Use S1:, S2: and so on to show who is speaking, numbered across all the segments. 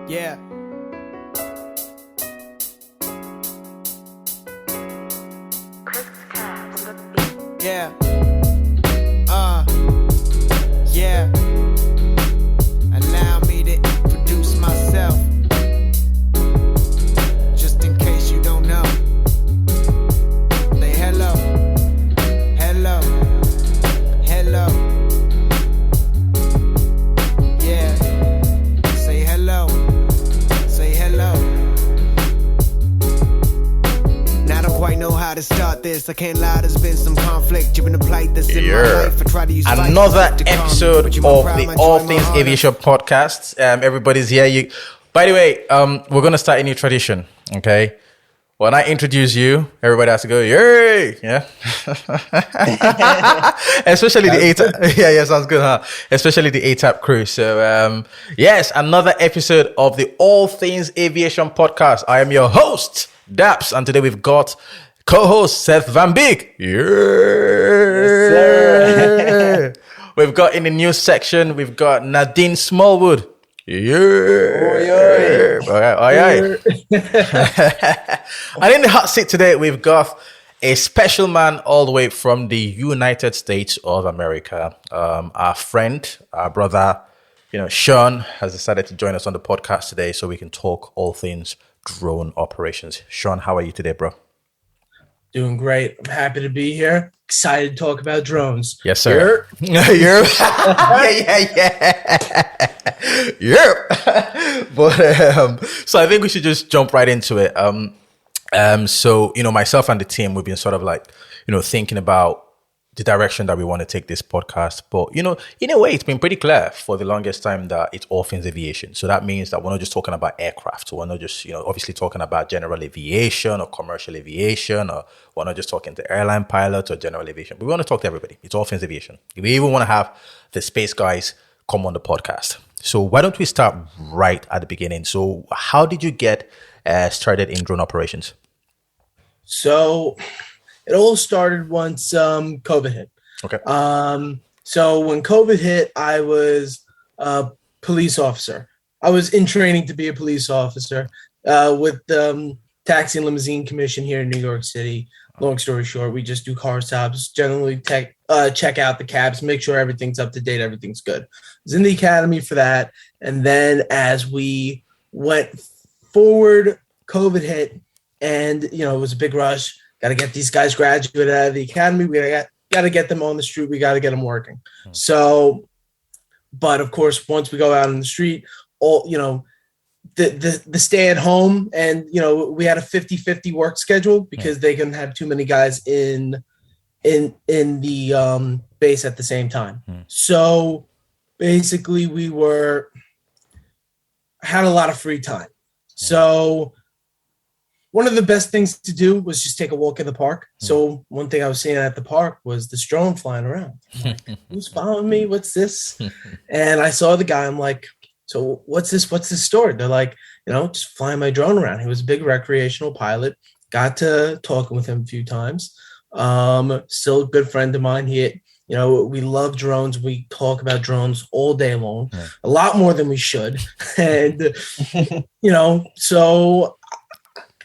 S1: Yeah. Yeah. Yeah. Allow me to introduce myself. Just in case you don't know. Say hello. Hello. Hello. Yeah. Say hello. Say hello. Now I don't quite know how to start this. I can't lie, there's been some conflict. You've been a plight that's in my life. I try to use
S2: another episode of the All Things Aviation podcast. Everybody's here. By the way, we're gonna start a new tradition. Okay, when I introduce you, everybody has to go yay! Yeah, especially the ATAP. Yeah, sounds good, huh? Especially the ATAP crew. So, yes, another episode of the All Things Aviation podcast. I am your host, Daps, and today we've got co-host Seth Van Beek. Yeah. We've got in the news section, we've got Nadine Smallwood. Yeah. All right. And in the hot seat today, we've got a special man all the way from the United States of America. Our friend, our brother, Sean has decided to join us on the podcast today so we can talk all things drone operations. Sean, how are you today, bro?
S3: Doing great. I'm happy to be here. Excited to talk about drones.
S2: Yes, sir. Yeah. But so I think we should just jump right into it. So myself and the team, we've been sort of like thinking about the direction that we want to take this podcast. But in a way, it's been pretty clear for the longest time that it's all things aviation. So that means that we're not just talking about aircraft. We're not just obviously talking about general aviation or commercial aviation, or we're not just talking to airline pilots or general aviation. We want to talk to everybody. It's all things aviation. We even want to have the space guys come on the podcast. So why don't we start right at the beginning? So how did you get started in drone operations?
S3: So it all started once COVID hit.
S2: Okay.
S3: So when COVID hit, I was a police officer. I was in training to be a police officer with the Taxi and Limousine Commission here in New York City. Long story short, we just do car stops, generally check out the cabs, make sure everything's up to date, everything's good. I was in the academy for that. And then as we went forward, COVID hit, and it was a big rush. Got to get these guys graduated out of the academy. We got to get them on the street. We got to get them working. So, but of course, once we go out on the street, the stay at home, and we had a 50-50 work schedule because they couldn't have too many guys in the base at the same time. So basically, we had a lot of free time. So one of the best things to do was just take a walk in the park. So one thing I was seeing at the park was this drone flying around. I'm like, who's following me? What's this? And I saw the guy. I'm like, so what's this? What's this story? They're like, just flying my drone around. He was a big recreational pilot. Got to talking with him a few times. Still a good friend of mine. We love drones. We talk about drones all day long, a lot more than we should. And, so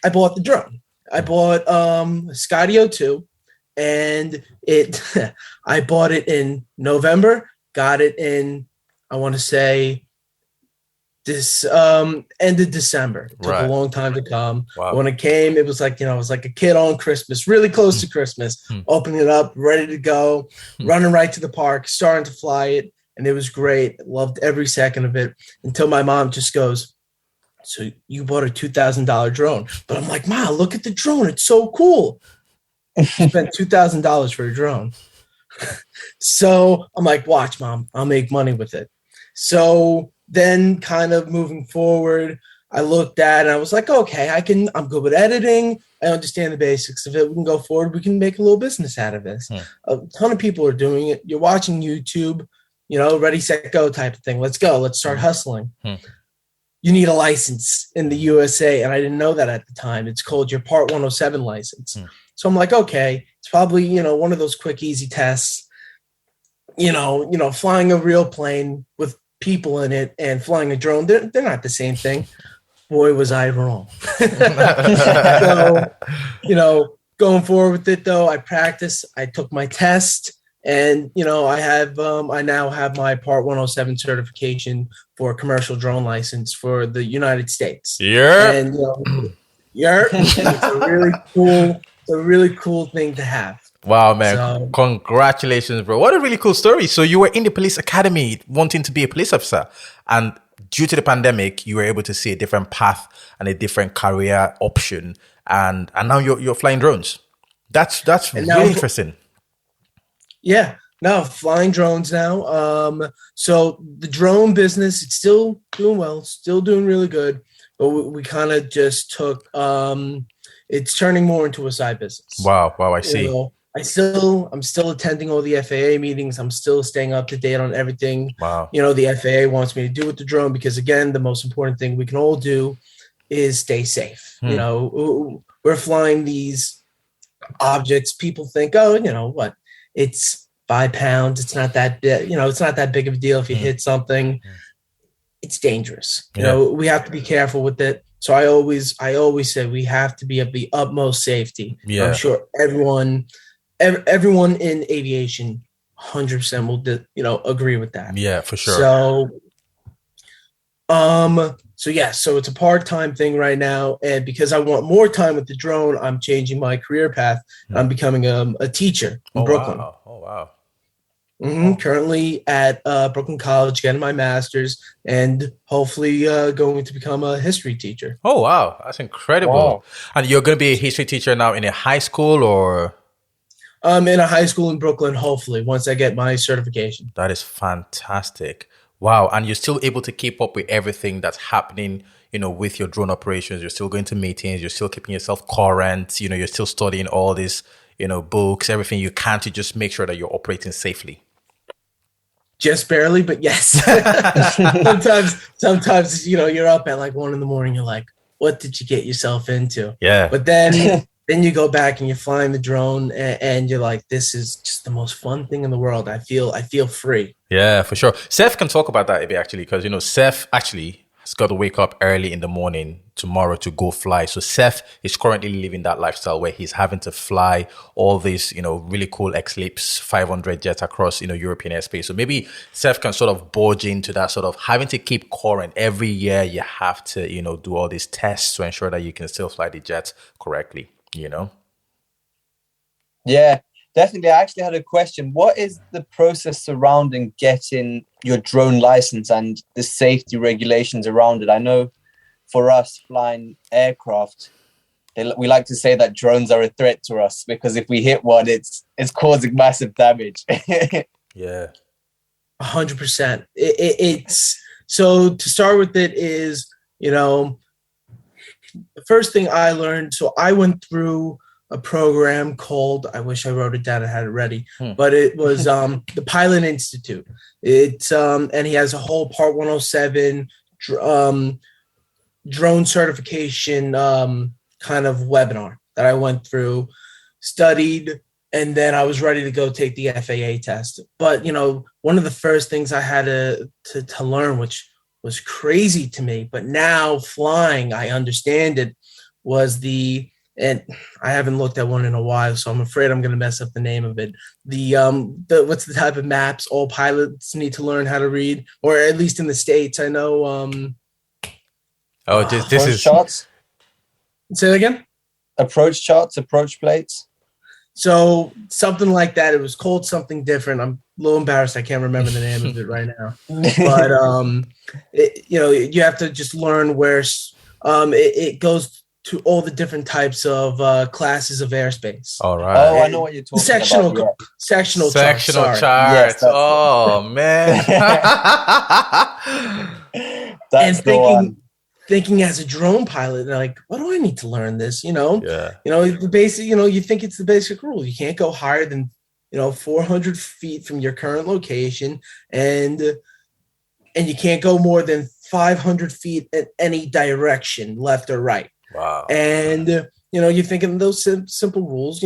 S3: I bought the drone. I bought a Skydio 2, and I bought it in November, got it in, I want to say, this end of December. It took a long time to come. Wow. When it came, it was like, it was like a kid on Christmas, really close to Christmas, opening it up, ready to go, running right to the park, starting to fly it. And it was great. Loved every second of it until my mom just goes, so you bought a $2,000 drone. But I'm like, Ma, look at the drone. It's so cool. Spent $2,000 for a drone. So I'm like, watch, Mom, I'll make money with it. So then kind of moving forward, I looked at it and I was like, okay, I'm good with editing. I understand the basics of it. We can go forward. We can make a little business out of this. A ton of people are doing it. You're watching YouTube, ready, set, go type of thing. Let's go. Let's start hustling. You need a license in the USA. And I didn't know that at the time. It's called your Part 107 license. So I'm like, okay, it's probably, one of those quick, easy tests, flying a real plane with people in it and flying a drone, they're not the same thing. Boy, was I wrong. So, going forward with it though, I practiced, I took my test, and I now have my Part 107 certification for commercial drone license for the United States.
S2: Yeah.
S3: And it's a really cool thing to have.
S2: Wow, man.
S3: So,
S2: congratulations, bro. What a really cool story. So you were in the police academy wanting to be a police officer, and due to the pandemic, you were able to see a different path and a different career option, and now you're flying drones. That's really interesting.
S3: Yeah, no, flying drones now. So the drone business, it's still doing well, still doing really good, but we kind of just took it's turning more into a side business.
S2: Wow, I see.
S3: I'm still attending all the FAA meetings. I'm still staying up to date on everything.
S2: Wow.
S3: The FAA wants me to do with the drone because, again, the most important thing we can all do is stay safe. We're flying these objects. People think, what? It's 5 pounds. It's not that it's not that big of a deal if you hit something. It's dangerous. We have to be careful with it. So I always say we have to be at the utmost safety.
S2: Yeah.
S3: I'm sure everyone in aviation 100% will agree with that.
S2: Yeah, for sure.
S3: So it's a part-time thing right now, and because I want more time with the drone, I'm changing my career path. I'm becoming a teacher in Brooklyn.
S2: Wow. Oh wow.
S3: Currently at Brooklyn College, getting my master's, and hopefully going to become a history teacher.
S2: Oh wow, that's incredible. Wow. And you're going to be a history teacher now in a high school, or?
S3: In a high school in Brooklyn, hopefully, once I get my certification.
S2: That is fantastic. Wow. And you're still able to keep up with everything that's happening, with your drone operations. You're still going to meetings. You're still keeping yourself current. You're still studying all these, books, everything you can to just make sure that you're operating safely.
S3: Just barely, but yes. Sometimes, you're up at like 1 a.m. You're like, what did you get yourself into?
S2: Yeah.
S3: But then you go back and you're flying the drone and you're like, this is just the most fun thing in the world. I feel free.
S2: Yeah, for sure. Seth can talk about that a bit actually, because, Seth actually has got to wake up early in the morning tomorrow to go fly. So Seth is currently living that lifestyle where he's having to fly all these, really cool Eclipse 500 jets across, European airspace. So maybe Seth can sort of budge into that sort of having to keep current. Every year you have to, do all these tests to ensure that you can still fly the jets correctly,
S4: Yeah, definitely. I actually had a question. What is the process surrounding getting your drone license and the safety regulations around it? I know for us flying aircraft, we like to say that drones are a threat to us because if we hit one, it's causing massive damage.
S2: Yeah.
S3: 100%. It's so to start with it is, the first thing I learned. So I went through a program called, I wish I wrote it down, I had it ready, but it was the Pilot Institute. It's and he has a whole Part 107 drone certification kind of webinar that I went through, studied, and then I was ready to go take the FAA test. But one of the first things I had to learn, which was crazy to me, but now flying, I understand it, was and I haven't looked at one in a while, so I'm afraid I'm going to mess up the name of it. The what's the type of maps all pilots need to learn how to read, or at least in the States, I know.
S4: This is charts.
S3: Say it again.
S4: Approach charts, approach plates.
S3: So something like that. It was called something different. I'm a little embarrassed. I can't remember the name of it right now. But you have to just learn where it goes to all the different types of classes of airspace.
S2: All right.
S4: Oh, I know what you're talking about. Yeah.
S3: Sectional
S2: charts.
S3: Yes,
S2: oh, man.
S4: That's
S3: and
S4: the one.
S3: Thinking as a drone pilot, like, what do I need to learn this?
S2: Yeah.
S3: The basic, you think it's the basic rule. You can't go higher than, 400 feet from your current location, and you can't go more than 500 feet in any direction, left or right.
S2: Wow.
S3: And, you're thinking those simple rules,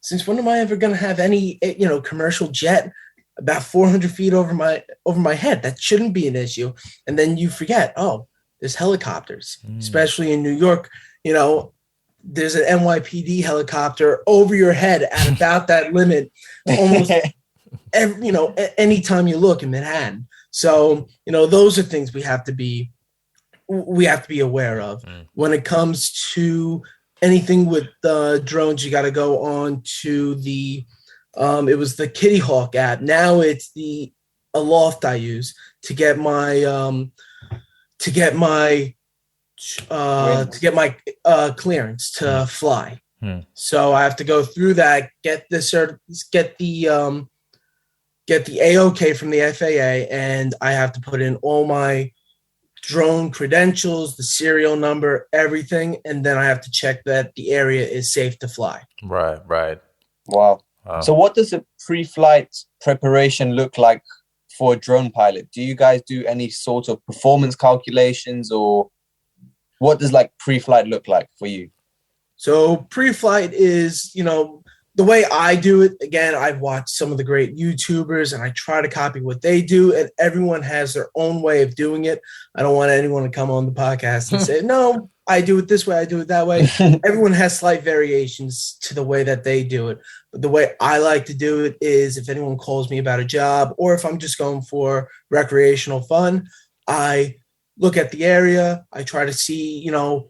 S3: since when am I ever going to have any, commercial jet about 400 feet over my head. That shouldn't be an issue. And then you forget, oh, there's helicopters, especially in New York. You know, there's an NYPD helicopter over your head at about that limit, almost anytime you look in Manhattan. So, you know, those are things we have to be aware of. When it comes to anything with drones, you got to go on to the it was the Kitty Hawk app. Now it's the Aloft I use to get my clearance to fly. So I have to go through that, get the AOK from the FAA, and I have to put in all my drone credentials, the serial number, everything, and then I have to check that the area is safe to fly.
S2: Right.
S4: Wow. So what does a pre-flight preparation look like for a drone pilot? Do you guys do any sort of performance calculations, or what does like pre-flight look like for you?
S3: So pre-flight is, you know, the way I do it. Again, I've watched some of the great YouTubers and I try to copy what they do, and everyone has their own way of doing it. I don't want anyone to come on the podcast and say, no, I do it this way, I do it that way. Everyone has slight variations to the way that they do it. But the way I like to do it is, if anyone calls me about a job, or if I'm just going for recreational fun, I look at the area. I try to see, you know,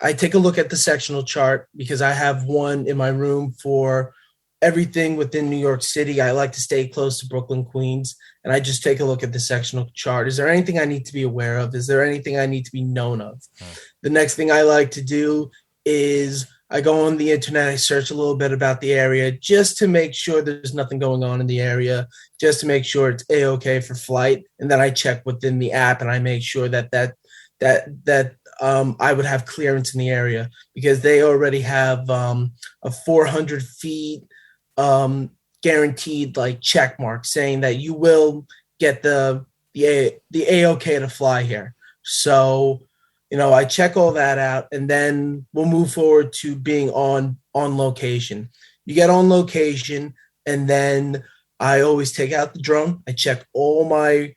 S3: I take a look at the sectional chart, because I have one in my room for everything within New York City. I like to stay close to Brooklyn, Queens, and I just take a look at the sectional chart. Is there anything I need to be aware of? Is there anything I need to be known of? The next thing I like to do is I go on the internet, I search a little bit about the area just to make sure there's nothing going on in the area, just to make sure it's A-OK for flight. And then I check within the app and I make sure that I would have clearance in the area, because they already have a 400 feet guaranteed like check mark saying that you will get the A-OK to fly here. So, you know, I check all that out, and then we'll move forward to being on location. You get on location, and then I always take out the drone. I check all my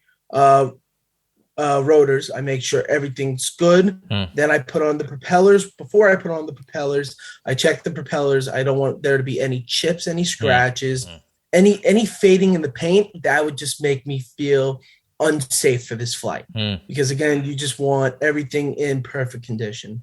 S3: rotors. I make sure everything's good. Then I put on the propellers. Before I put on the propellers, I check the propellers. I don't want there to be any chips, any scratches, any fading in the paint. That would just make me feel unsafe for this flight, because again, you just want everything in perfect condition.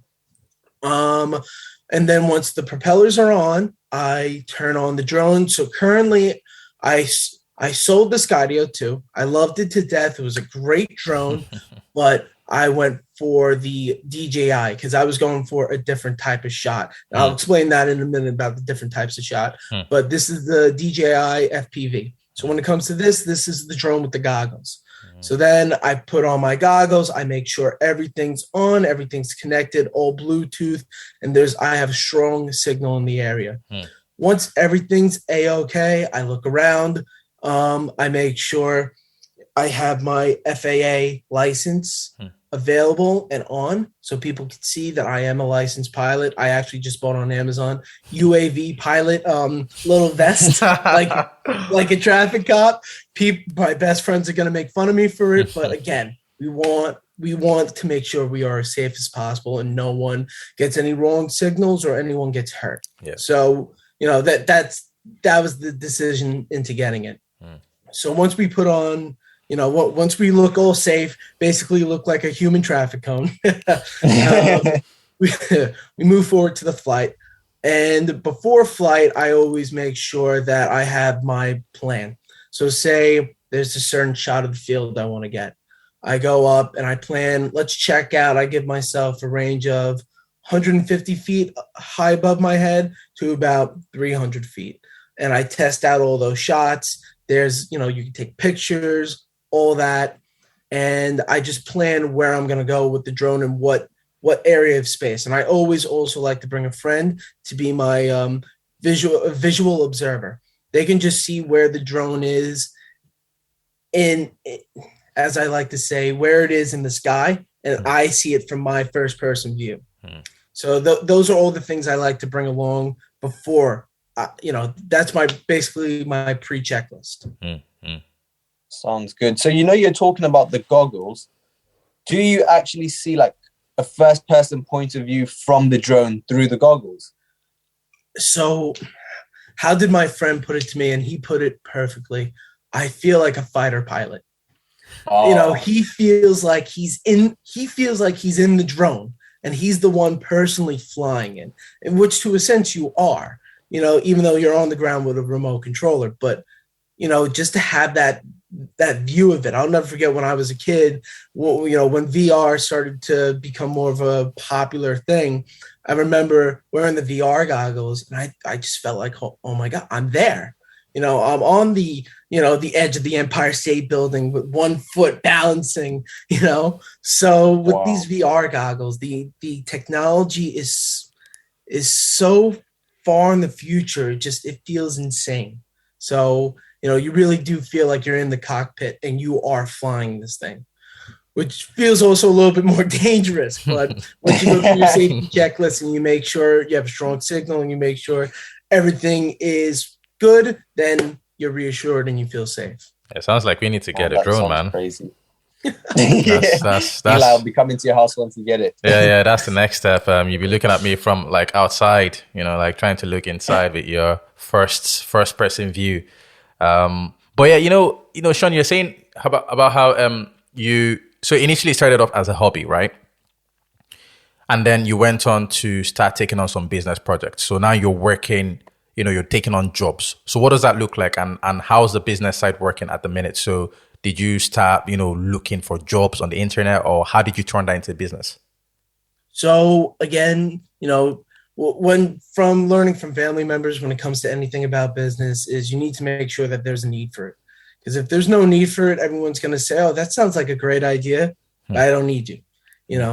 S3: And then once the propellers are on, I turn on the drone. So currently I sold the Skydio 2. I loved it to death. It was a great drone, but I went for the DJI because I was going for a different type of shot. And I'll explain that in a minute about the different types of shot. But this is the DJI FPV. So when it comes to this is the drone with the goggles. So then I put on my goggles. I make sure everything's on, everything's connected, all Bluetooth, and I have a strong signal in the area. Once everything's A-OK, I look around. I make sure I have my FAA license available and on, so people can see that I am a licensed pilot. I actually just bought on Amazon UAV pilot little vest, like a traffic cop. My best friends are gonna make fun of me for it, but again, we want to make sure we are as safe as possible and no one gets any wrong signals or anyone gets hurt. So you know that was the decision into getting it. So once we put on, you know, once we look all safe, basically look like a human traffic cone, we move forward to the flight. And before flight, I always make sure that I have my plan. So say there's a certain shot of the field I want to get. I go up and I plan, let's check out. I give myself a range of 150 feet high above my head to about 300 feet. And I test out all those shots. There's, you know, you can take pictures, all that. And I just plan where I'm going to go with the drone and what area of space. And I always also like to bring a friend to be my visual observer. They can just see where the drone is as I like to say, where it is in the sky. And I see it from my first person view. So those are all the things I like to bring along before. You know, that's basically my pre-checklist.
S4: Sounds good. So, you're talking about the goggles. Do you actually see like a first person point of view from the drone through the goggles?
S3: So how did my friend put it to me? And he put it perfectly. I feel like a fighter pilot.
S4: Oh.
S3: He feels like he's in the drone and he's the one personally flying it, in which to a sense you are, even though you're on the ground with a remote controller, but just to have that view of it. I'll never forget when I was a kid, when VR started to become more of a popular thing. I remember wearing the VR goggles and I just felt like, oh my God, I'm there. I'm on the edge of the Empire State Building with 1 foot balancing, So with these VR goggles, the technology is so far in the future. It feels insane. So, you really do feel like you're in the cockpit and you are flying this thing, which feels also a little bit more dangerous. But once you go through your safety checklist and you make sure you have a strong signal and you make sure everything is good, then you're reassured and you feel safe.
S2: It sounds like we need to get a drone, man.
S4: Crazy.
S2: That's
S4: Eli will be coming to your house once you get it.
S2: Yeah, that's the next step. You'll be looking at me from like outside, like trying to look inside with your first person view. But yeah, Sean, you're saying about how you so initially started off as a hobby, right? And then you went on to start taking on some business projects. So now you're working, you're taking on jobs. So what does that look like? And how's the business side working at the minute? So did you start, looking for jobs on the internet, or how did you turn that into business?
S3: So again, when from learning from family members, when it comes to anything about business, is you need to make sure that there's a need for it. Because if there's no need for it, everyone's going to say, oh, that sounds like a great idea, but I don't need you.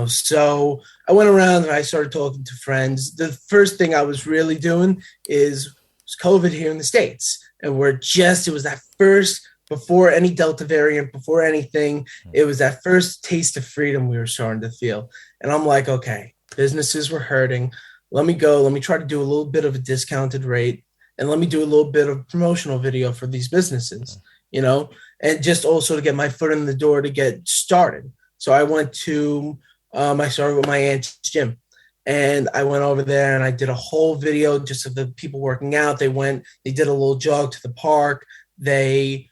S3: So I went around and I started talking to friends. The first thing I was really doing is COVID here in the States. And it was that first, before any Delta variant, before anything, it was that first taste of freedom we were starting to feel. And I'm like, okay, businesses were hurting. Let me try to do a little bit of a discounted rate, and let me do a little bit of promotional video for these businesses, and just also to get my foot in the door to get started. So I went to, I started with my aunt's gym, and I went over there and I did a whole video just of the people working out. They did a little jog to the park. They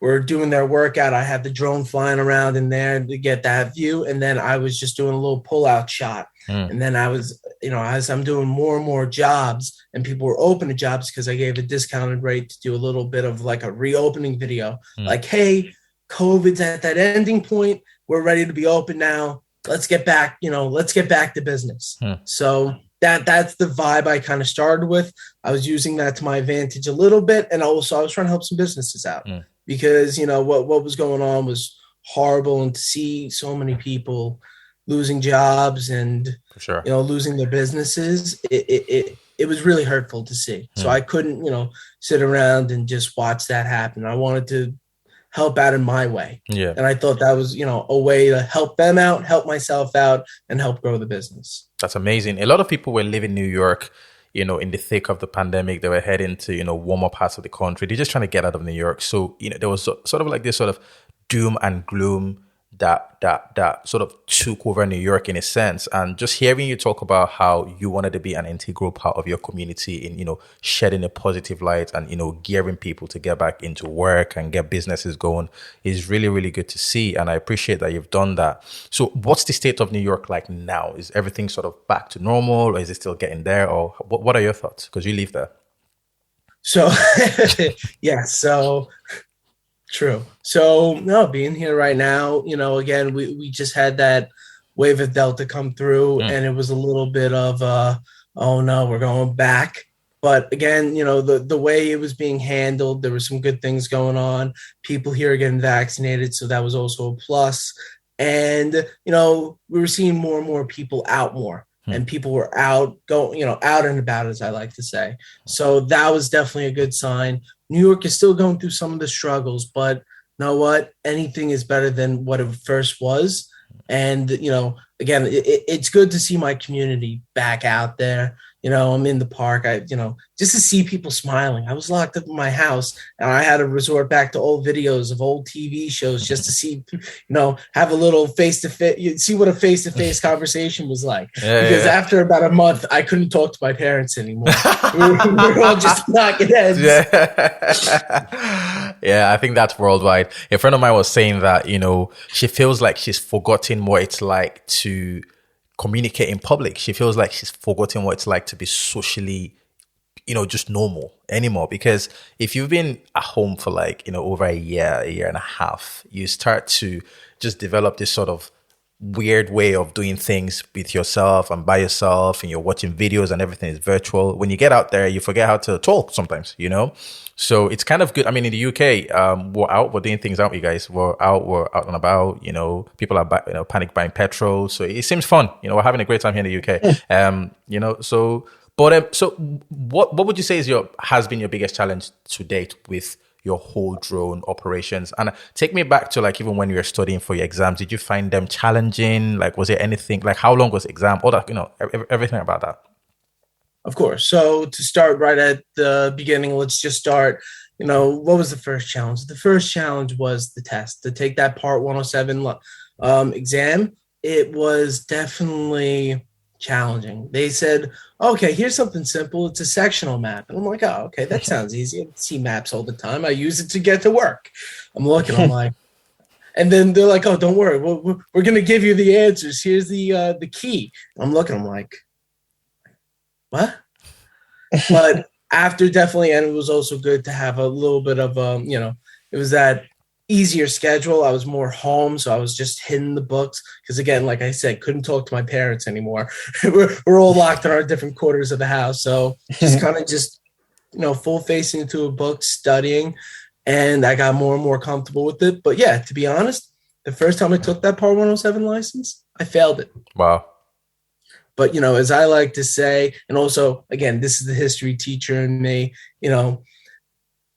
S3: were doing their workout. I had the drone flying around in there to get that view. And then I was just doing a little pull-out shot. And then I was, as I'm doing more and more jobs and people were open to jobs, because I gave a discounted rate to do a little bit of like a reopening video. Like, hey, COVID's at that ending point. We're ready to be open now. Let's get back to business. So that's the vibe I kind of started with. I was using that to my advantage a little bit. And also I was trying to help some businesses out because, what was going on was horrible. And to see so many people losing jobs and,
S2: for sure,
S3: losing their businesses, it was really hurtful to see. So I couldn't, sit around and just watch that happen. I wanted to help out in my way. Yeah. And I thought that was, a way to help them out, help myself out, and help grow the business.
S2: That's amazing. A lot of people were living in New York, in the thick of the pandemic. They were heading to, warmer parts of the country. They're just trying to get out of New York. So, there was sort of like this sort of doom and gloom that sort of took over New York in a sense. And just hearing you talk about how you wanted to be an integral part of your community in, shedding a positive light and, gearing people to get back into work and get businesses going is really, really good to see. And I appreciate that you've done that. So what's the state of New York like now? Is everything sort of back to normal, or is it still getting there? Or what are your thoughts? Because you live there.
S3: So, yeah, true. So no, being here right now, again, we just had that wave of Delta come through and it was a little bit of, oh no, we're going back. But again, the way it was being handled, there were some good things going on. People here are getting vaccinated. So that was also a plus. And, we were seeing more and more people out more. And people were out and about, as I like to say. So that was definitely a good sign. New York is still going through some of the struggles, but you know what? Anything is better than what it first was. And, again, it's good to see my community back out there. I'm in the park. Just to see people smiling. I was locked up in my house, and I had to resort back to old videos of old TV shows just to see, have a little face-to-face, see what a face-to-face conversation was like. Because after about a month, I couldn't talk to my parents anymore. we were all just knocking heads.
S2: Yeah, I think that's worldwide. A friend of mine was saying that, she feels like she's forgotten what it's like to communicate in public. She feels like she's forgotten what it's like to be socially, just normal anymore. Because if you've been at home for over a year and a half, you start to just develop this sort of weird way of doing things with yourself and by yourself, and you're watching videos and everything is virtual. When you get out there, you forget how to talk sometimes, So it's kind of good. I mean, in the UK, we're doing things, aren't we, guys? We're out and about, people are panic buying petrol. So it seems fun. We're having a great time here in the UK. So what would you say has been your biggest challenge to date with your whole drone operations? And take me back to even when you were studying for your exams, did you find them challenging? Was there anything, how long was the exam? All that, everything about that.
S3: Of course. So to start right at the beginning, let's just start, what was the first challenge? The first challenge was the test, to take that Part 107 exam. It was definitely challenging. They said, okay, here's something simple. It's a sectional map. And I'm like, oh, okay, that sounds easy. I see maps all the time. I use it to get to work. I'm looking, I'm like, and then they're like, oh, don't worry. We're going to give you the answers. Here's the key. I'm looking, I'm like, what? But after definitely, and it was also good to have a little bit of, it was that easier schedule. I was more home, so I was just hitting the books. Because again, like I said, couldn't talk to my parents anymore. we're all locked in our different quarters of the house. So just kind of full facing into a book, studying. And I got more and more comfortable with it. But yeah, to be honest, the first time I took that Part 107 license, I failed it.
S2: Wow.
S3: But, as I like to say, and also, again, this is the history teacher in me,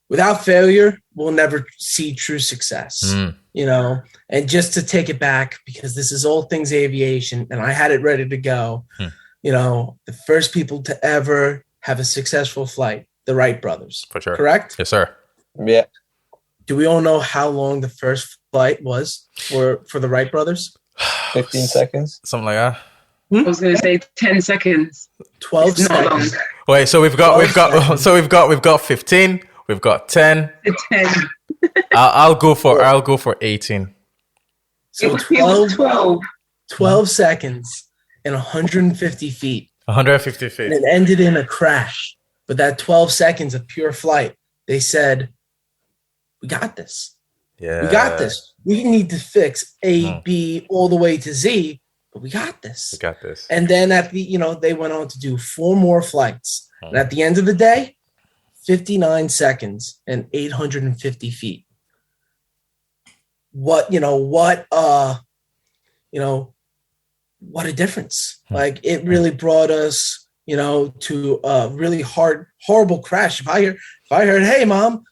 S3: without failure, we'll never see true success, and just to take it back, because this is all things aviation, and I had it ready to go, the first people to ever have a successful flight, the Wright brothers.
S2: For sure.
S3: Correct?
S2: Yes, sir.
S4: Yeah.
S3: Do we all know how long the first flight was for the Wright brothers?
S4: 15 seconds.
S2: Something like that.
S5: I was going to say 10 seconds.
S3: 12 seconds.
S2: Wait, so we've got 15, we've got 10.
S5: 10.
S2: I'll go for 18.
S3: So
S5: It was
S3: 12 seconds and 150 feet.
S2: 150 feet.
S3: And it ended in a crash. But that 12 seconds of pure flight, they said, we got this.
S2: Yeah.
S3: We got this. We need to fix A, B, all the way to Z, but we got this.
S2: We got this.
S3: And then they went on to do 4 more flights. And at the end of the day, 59 seconds and 850 feet. What a difference. It really brought us, to a really horrible crash. If I heard, hey, Mom,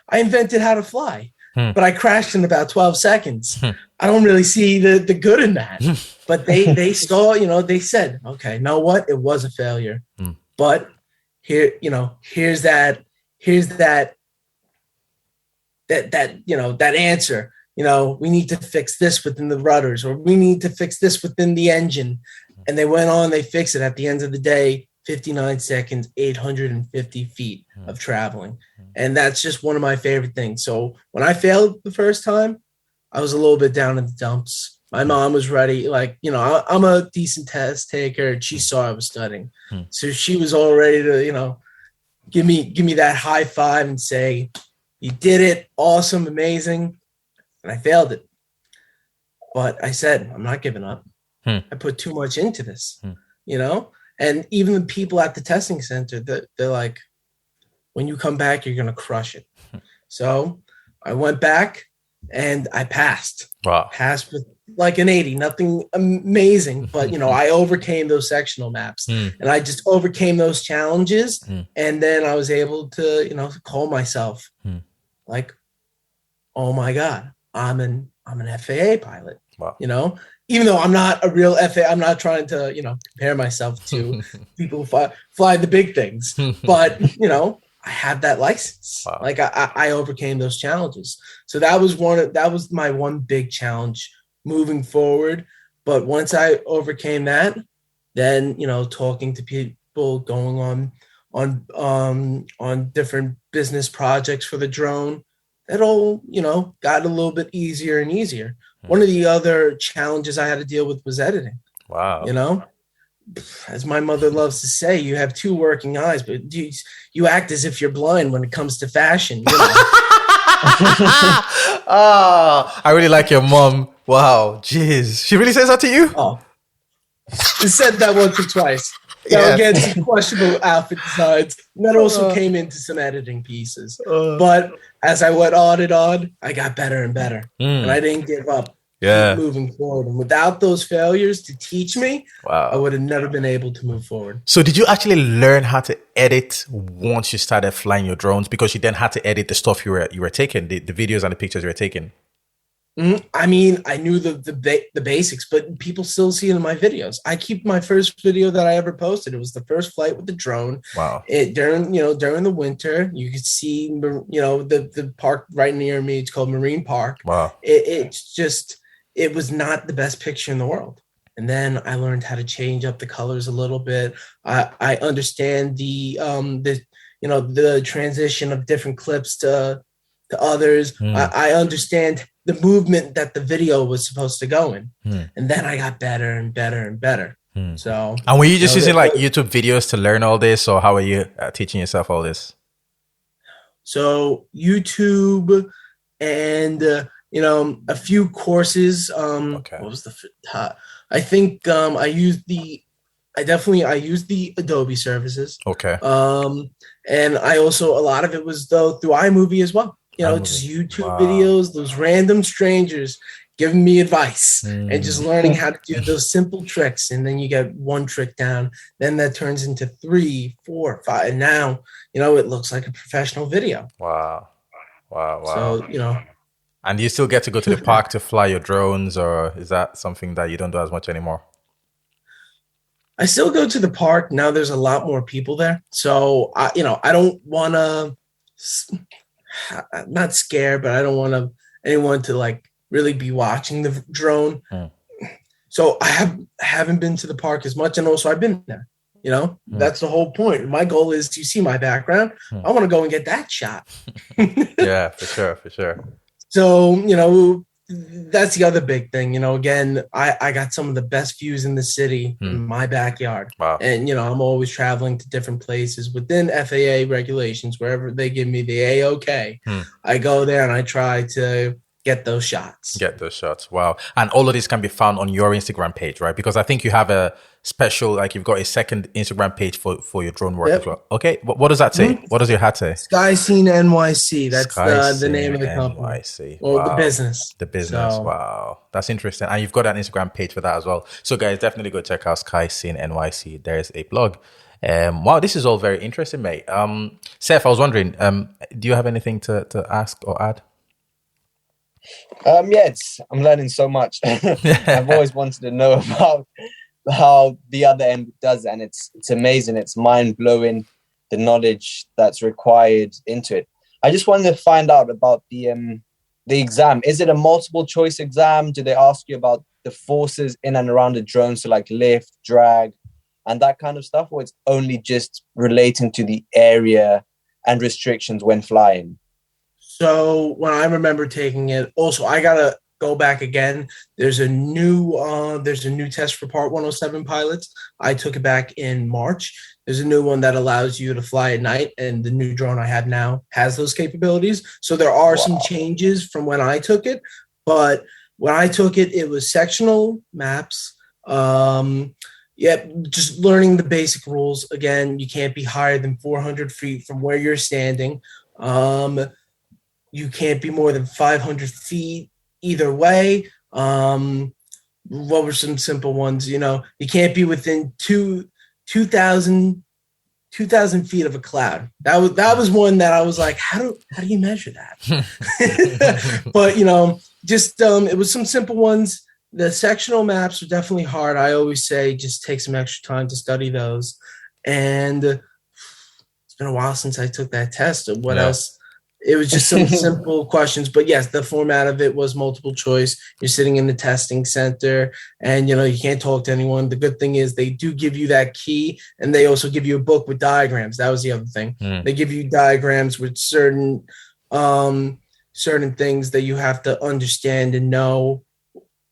S3: I invented how to fly, but I crashed in about 12 seconds. I don't really see the good in that. But they saw, they said, okay, know what? It was a failure. But here's that answer. We need to fix this within the rudders, or we need to fix this within the engine. And they went on, they fixed it. At the end of the day, 59 seconds, 850 feet of traveling. And that's just one of my favorite things. So when I failed the first time, I was a little bit down in the dumps. My mom was ready. I'm a decent test taker, and she saw I was studying. So she was all ready to, give me that high five and say, you did it. Awesome. Amazing. And I failed it. But I said, I'm not giving up. I put too much into this, and even the people at the testing center, they're like, when you come back, you're going to crush it. So I went back and I passed.
S2: Wow.
S3: Passed with an 80, nothing amazing, but I overcame those sectional maps and I just overcame those challenges. And then I was able to, call myself like, oh my God, I'm an FAA pilot.
S2: Wow.
S3: You know, even though I'm not a real FAA, I'm not trying to, compare myself to people who fly the big things, but I have that license.
S2: Wow.
S3: Like I overcame those challenges. So that was my one big challenge moving forward. But once I overcame that, then, talking to people, going on different business projects for the drone, that all, got a little bit easier and easier. One of the other challenges I had to deal with was editing.
S2: Wow.
S3: As my mother loves to say, you have two working eyes, but you act as if you're blind when it comes to fashion.
S2: I really like your mom. Wow. Jeez. She really says that to you?
S3: Oh, she said that once or twice.
S2: Yeah.
S3: Again, some questionable outfit designs. And that also came into some editing pieces. But as I went on and on, I got better and better. And I didn't give up.
S2: Yeah.
S3: Moving forward. And without those failures to teach me,
S2: Wow.
S3: I would have never been able to move forward.
S2: So did you actually learn how to edit once you started flying your drones? Because you then had to edit the stuff you were taking, the videos and the pictures you were taking.
S3: I mean, I knew the basics, but people still see it in my videos. I keep my first video that I ever posted. It was the first flight with the drone.
S2: Wow.
S3: During the winter, you could see, the park right near me. It's called Marine Park.
S2: Wow.
S3: It was not the best picture in the world. And then I learned how to change up the colors a little bit. I understand the transition of different clips to others. I understand the movement that the video was supposed to go in. And then I got better and better and better. So,
S2: and were you just using like YouTube videos to learn all this, or how are you teaching yourself all this?
S3: So YouTube and a few courses.
S2: Okay.
S3: What was I think I used the Adobe services.
S2: Okay.
S3: And I also, a lot of it was through iMovie as well. Just YouTube videos, those random strangers giving me advice and just learning how to do those simple tricks. And then you get one trick down, then that turns into 3, 4, 5. And now, it looks like a professional video.
S2: Wow.
S3: So,
S2: And do you still get to go to the park to fly your drones, or is that something that you don't do as much anymore?
S3: I still go to the park. Now there's a lot more people there. So, I don't want to, not scare, but I don't want anyone to like really be watching the drone. So I haven't been to the park as much. And also I've been there, that's the whole point. My goal is, you see my background. I want to go and get that shot.
S2: Yeah, for sure.
S3: So, that's the other big thing. Again, I got some of the best views in the city in my backyard.
S2: Wow.
S3: And, I'm always traveling to different places within FAA regulations, wherever they give me the A-OK. I go there and I try to get those shots.
S2: Wow. And all of this can be found on your Instagram page, right? Because I think you have a special, like you've got a second Instagram page for your drone work as well. Okay. What does that say? What does your hat say?
S3: Skyscene NYC. That's the name of the company.
S2: NYC.
S3: Or
S2: wow.
S3: the business.
S2: So, wow. That's interesting. And you've got an Instagram page for that as well. So guys, definitely go check out Skyscene NYC. There's a blog. Wow, this is all very interesting, mate. Seth, I was wondering, do you have anything to ask or add?
S4: I'm learning so much. I've always wanted to know about how the other end does it, and it's amazing. It's mind-blowing, the knowledge that's required into it. I just wanted to find out about the exam. Is it a multiple choice exam? Do they ask you about the forces in and around the drone, so like lift, drag, and that kind of stuff, or it's only just relating to the area and restrictions when flying?
S3: So when I remember taking it, also I gotta go back again. There's a new test for Part 107 pilots. I took it back in March. There's a new one that allows you to fly at night, and the new drone I have now has those capabilities. So there are some changes from when I took it, but when I took it, it was sectional maps. Just learning the basic rules. Again, you can't be higher than 400 feet from where you're standing. You can't be more than 500 feet either way. What were some simple ones? You can't be within 2,000 2,000 feet of a cloud. That was one that I was like, how do you measure that? But just it was some simple ones. The sectional maps are definitely hard. I always say just take some extra time to study those. And it's been a while since I took that test. What else? It was just some simple questions. But yes, the format of it was multiple choice. You're sitting in the testing center and, you can't talk to anyone. The good thing is they do give you that key, and they also give you a book with diagrams. That was the other thing. They give you diagrams with certain things that you have to understand and know.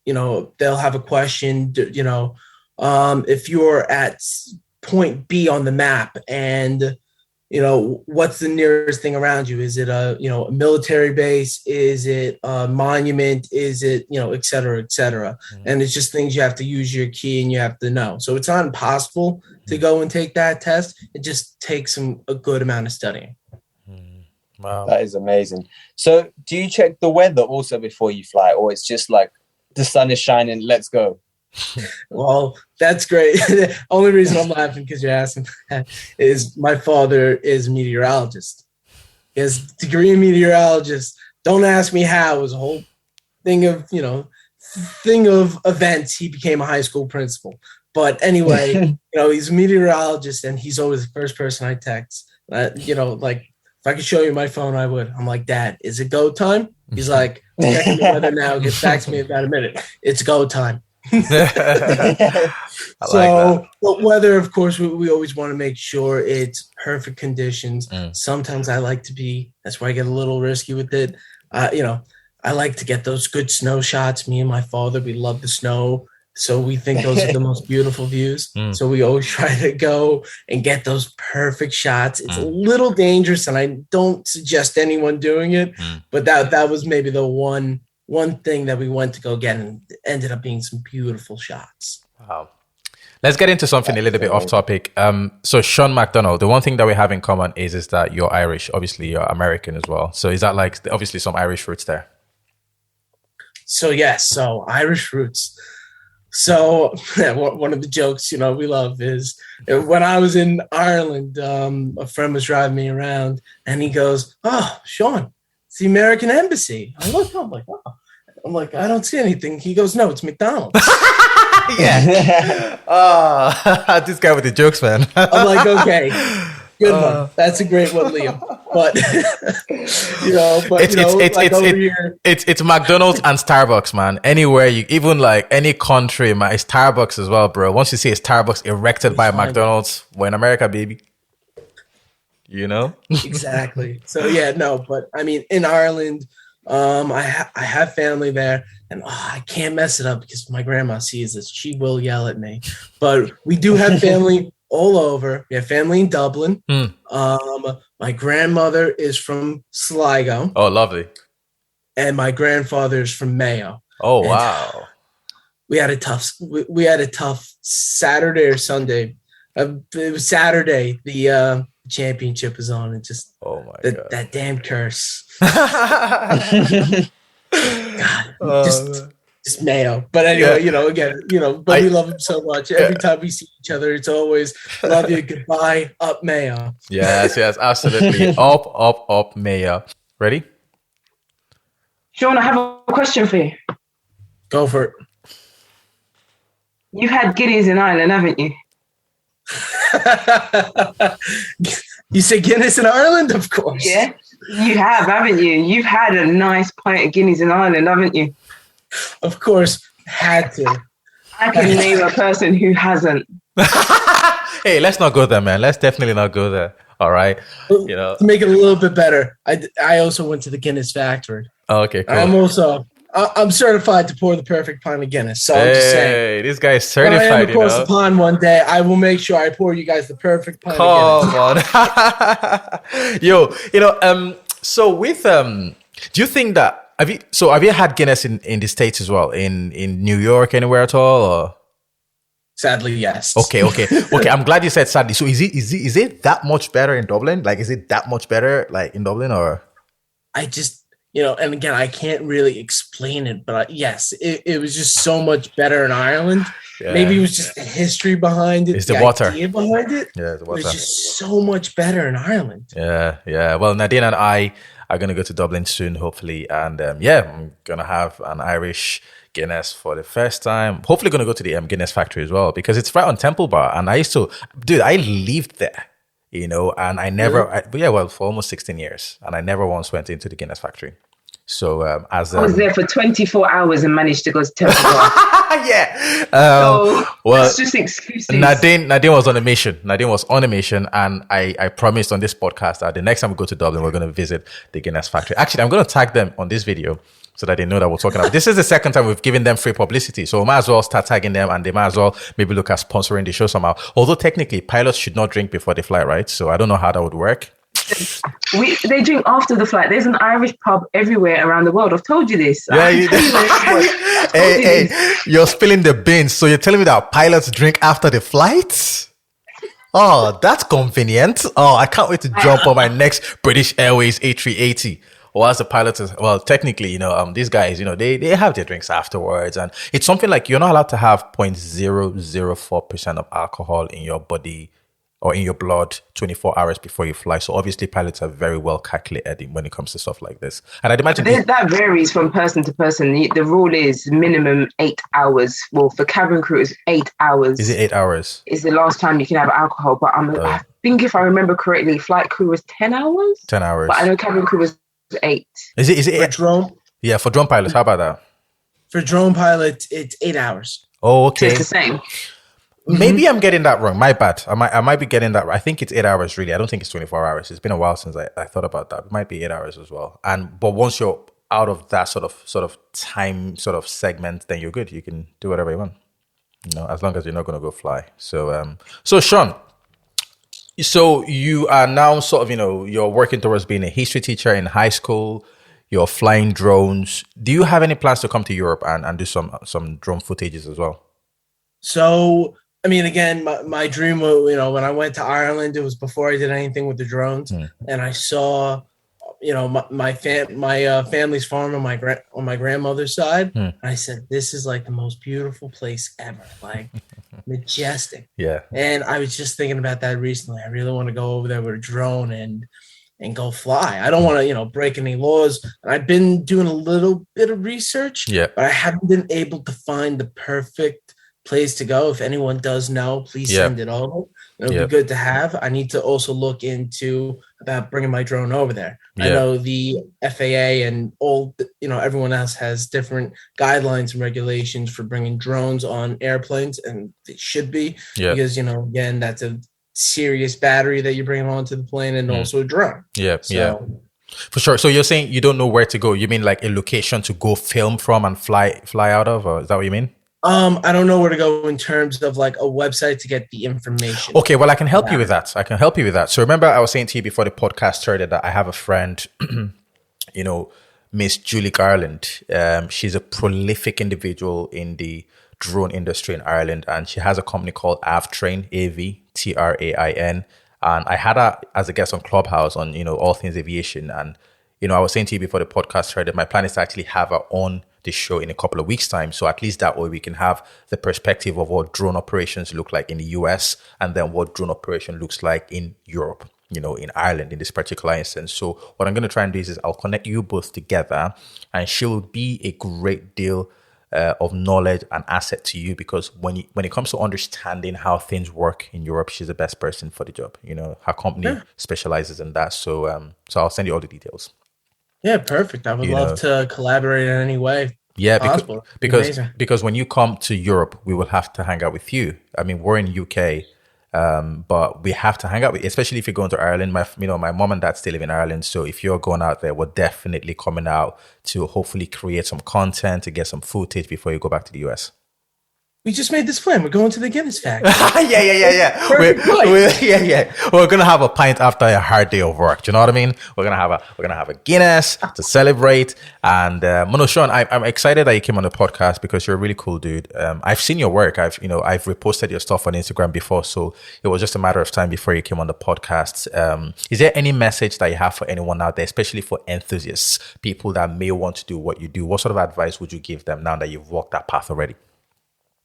S3: They'll have a question, if you're at point B on the map and, what's the nearest thing around you? Is it a military base? Is it a monument? Is it, et cetera, et cetera. And it's just things you have to use your key and you have to know. So it's not impossible to go and take that test. It just takes a good amount of studying.
S2: Wow.
S4: That is amazing. So do you check the weather also before you fly, or it's just like the sun is shining, let's go?
S3: Well, that's great. The only reason I'm laughing because you're asking that is my father is a meteorologist. He has a degree in meteorologist. Don't ask me how. It was a whole thing of events. He became a high school principal. But anyway, he's a meteorologist, and he's always the first person I text. Like if I could show you my phone, I would. I'm like, Dad, is it go time? He's like, checking the weather now. Get back to me in about a minute. It's go time. But weather, of course, we always want to make sure it's perfect conditions. Sometimes I like to that's where I get a little risky with it. I like to get those good snow shots. Me and my father, we love the snow. So we think those are the most beautiful views. So we always try to go and get those perfect shots. It's a little dangerous, and I don't suggest anyone doing it. But that was maybe the one thing that we went to go get, and ended up being some beautiful shots.
S2: Wow. Let's get into something a little bit off topic. So Sean McDonnell, the one thing that we have in common is that you're Irish. Obviously, you're American as well. So is that like obviously some Irish roots there? So
S3: yes, so Irish roots. So one of the jokes, we love is when I was in Ireland, a friend was driving me around and he goes, "Oh, Sean, it's the American Embassy." I look, I'm like, "Oh." I'm like, "I don't see anything." He goes, "No, it's McDonald's."
S2: Yeah. Oh, this guy with the jokes, man.
S3: I'm like, okay, good one. That's a great one, Liam. But
S2: it's McDonald's and Starbucks, man. Anywhere even like any country, man, it's Starbucks as well, bro. Once you see a Starbucks erected by McDonald's, we're in America, baby.
S3: Exactly. So but I mean, in Ireland, I have family there, and I can't mess it up because if my grandma sees this, she will yell at me. But we do have family all over. We have family in Dublin. My grandmother is from Sligo.
S2: Oh, lovely.
S3: And my grandfather is from Mayo.
S2: Oh, wow.
S3: We had a tough Saturday or Sunday. It was Saturday. The championship was on, and just
S2: God,
S3: that damn curse. God, just Mayo. But anyway, but we love him so much. Every time we see each other, it's always love you, goodbye, up Mayo.
S2: Yes, absolutely. up Mayo. Ready?
S5: Sean, I have a question for you.
S3: Go for it.
S5: You've had Guineas in Ireland, haven't you?
S3: You say Guinness in Ireland? Of course.
S5: Yeah, you have, haven't you? You've had a nice pint of Guineas in Ireland, haven't you?
S3: Of course, had to.
S5: I can name a person who hasn't.
S2: Hey, let's not go there, man. Let's definitely not go there. All right.
S3: To make it a little bit better, I also went to the Guinness factory.
S2: Oh, okay, cool.
S3: I'm certified to pour the perfect pint of Guinness. So I'm just saying.
S2: This guy is certified. When I am
S3: across the pond one day, I will make sure I pour you guys the perfect pint of Guinness.
S2: Come on. So with do you think that have you had Guinness in the States as well? In New York, anywhere at all? Or?
S3: Sadly, yes.
S2: Okay. I'm glad you said sadly. So is it that much better in Dublin? Like, is it that much better like in Dublin, or?
S3: I just. And again, I can't really explain it, but yes, it was just so much better in Ireland. Maybe it was just the history behind it.
S2: It's the water.
S3: Idea behind it.
S2: Yeah, the water.
S3: It's just so much better in Ireland.
S2: Yeah. Well, Nadine and I are going to go to Dublin soon, hopefully. And I'm going to have an Irish Guinness for the first time. Hopefully going to go to the Guinness factory as well, because it's right on Temple Bar. And I lived there, and I never, for almost 16 years. And I never once went into the Guinness factory. So
S5: I was there for 24 hours and managed to go to Temple Bar.
S2: Yeah.
S5: Well, it's just excuses.
S2: Nadine was on a mission. And I promised on this podcast that the next time we go to Dublin, we're going to visit the Guinness factory. Actually, I'm going to tag them on this video so that they know that we're talking about. This is the second time we've given them free publicity, so we might as well start tagging them, and they might as well maybe look at sponsoring the show somehow. Although technically, pilots should not drink before they fly, right? So I don't know how that would work.
S5: They drink after the flight. There's an Irish pub everywhere around the world. I've told you this.
S2: Yeah, you're spilling the beans. So you're telling me that pilots drink after the flight? Oh, that's convenient. Oh, I can't wait to jump on my next British Airways A380. Or as the pilots, technically, these guys, they have their drinks afterwards. And it's something like you're not allowed to have 0.004% of alcohol in your body or in your blood 24 hours before you fly. So obviously pilots are very well calculated when it comes to stuff like this. And I'd imagine
S5: that varies from person to person. The rule is minimum 8 hours. Well, for cabin crew, it's 8 hours.
S2: Is it 8 hours?
S5: Is the last time you can have alcohol. But I think if I remember correctly, flight crew was 10 hours.
S2: 10 hours.
S5: But I know cabin crew was 8.
S2: Is it
S3: for drone?
S2: Yeah, for drone pilots. How about that?
S3: For drone pilots, it's 8 hours.
S2: Oh, okay.
S5: So it's the same.
S2: Maybe I'm getting that wrong. My bad. I might be getting that. I think it's 8 hours. Really, I don't think it's 24 hours. It's been a while since I thought about that. It might be 8 hours as well. But once you're out of that sort of time segment, then you're good. You can do whatever you want. As long as you're not going to go fly. So Sean, so you are now you're working towards being a history teacher in high school. You're flying drones. Do you have any plans to come to Europe and do some drone footages as well?
S3: So, I mean, again, my dream, when I went to Ireland, it was before I did anything with the drones, and I saw, my family's farm on my grandmother's side. And I said, this is like the most beautiful place ever, like majestic.
S2: Yeah.
S3: And I was just thinking about that recently. I really want to go over there with a drone and go fly. I don't want to, break any laws. And I've been doing a little bit of research, but I haven't been able to find the perfect place to go. If anyone does know, please send it over. It'll be good to have. I need to also look into about bringing my drone over there. I know the FAA and all, everyone else has different guidelines and regulations for bringing drones on airplanes, and they should be because, again, that's a serious battery that you're bringing onto the plane, and also a drone. For sure. So you're saying you don't know where to go. You mean like a location to go film from and fly out of, or is that what you mean? I don't know where to go in terms of like a website to get the information.
S2: Okay, well, I can help you with that. So remember I was saying to you before the podcast started that I have a friend, Miss Julie Garland. She's a prolific individual in the drone industry in Ireland, and she has a company called Avtrain, AVTRAIN. And I had her as a guest on Clubhouse on, all things aviation. And, I was saying to you before the podcast started, my plan is to actually have her on the show in a couple of weeks' time. So at least that way we can have the perspective of what drone operations look like in the US, and then what drone operation looks like in Europe, in Ireland in this particular instance. So what I'm going to try and do is I'll connect you both together, and she'll be a great deal of knowledge and asset to you, because when it comes to understanding how things work in Europe, she's the best person for the job. Her company specializes in that. So I'll send you all the details.
S3: Yeah, perfect. I would love to collaborate in any way.
S2: Yeah, because when you come to Europe, we will have to hang out with you. I mean, we're in UK, but we have to hang out with, especially if you're going to Ireland. My mom and dad still live in Ireland, so if you're going out there, we're definitely coming out to hopefully create some content, to get some footage before you go back to the US.
S3: We just made this plan. We're going to the Guinness factory.
S2: Yeah. We're gonna have a pint after a hard day of work. Do you know what I mean? We're gonna have a Guinness to celebrate. And Sean, I'm excited that you came on the podcast because you're a really cool dude. I've seen your work. I've reposted your stuff on Instagram before, so it was just a matter of time before you came on the podcast. Is there any message that you have for anyone out there, especially for enthusiasts, people that may want to do what you do? What sort of advice would you give them now that you've walked that path already?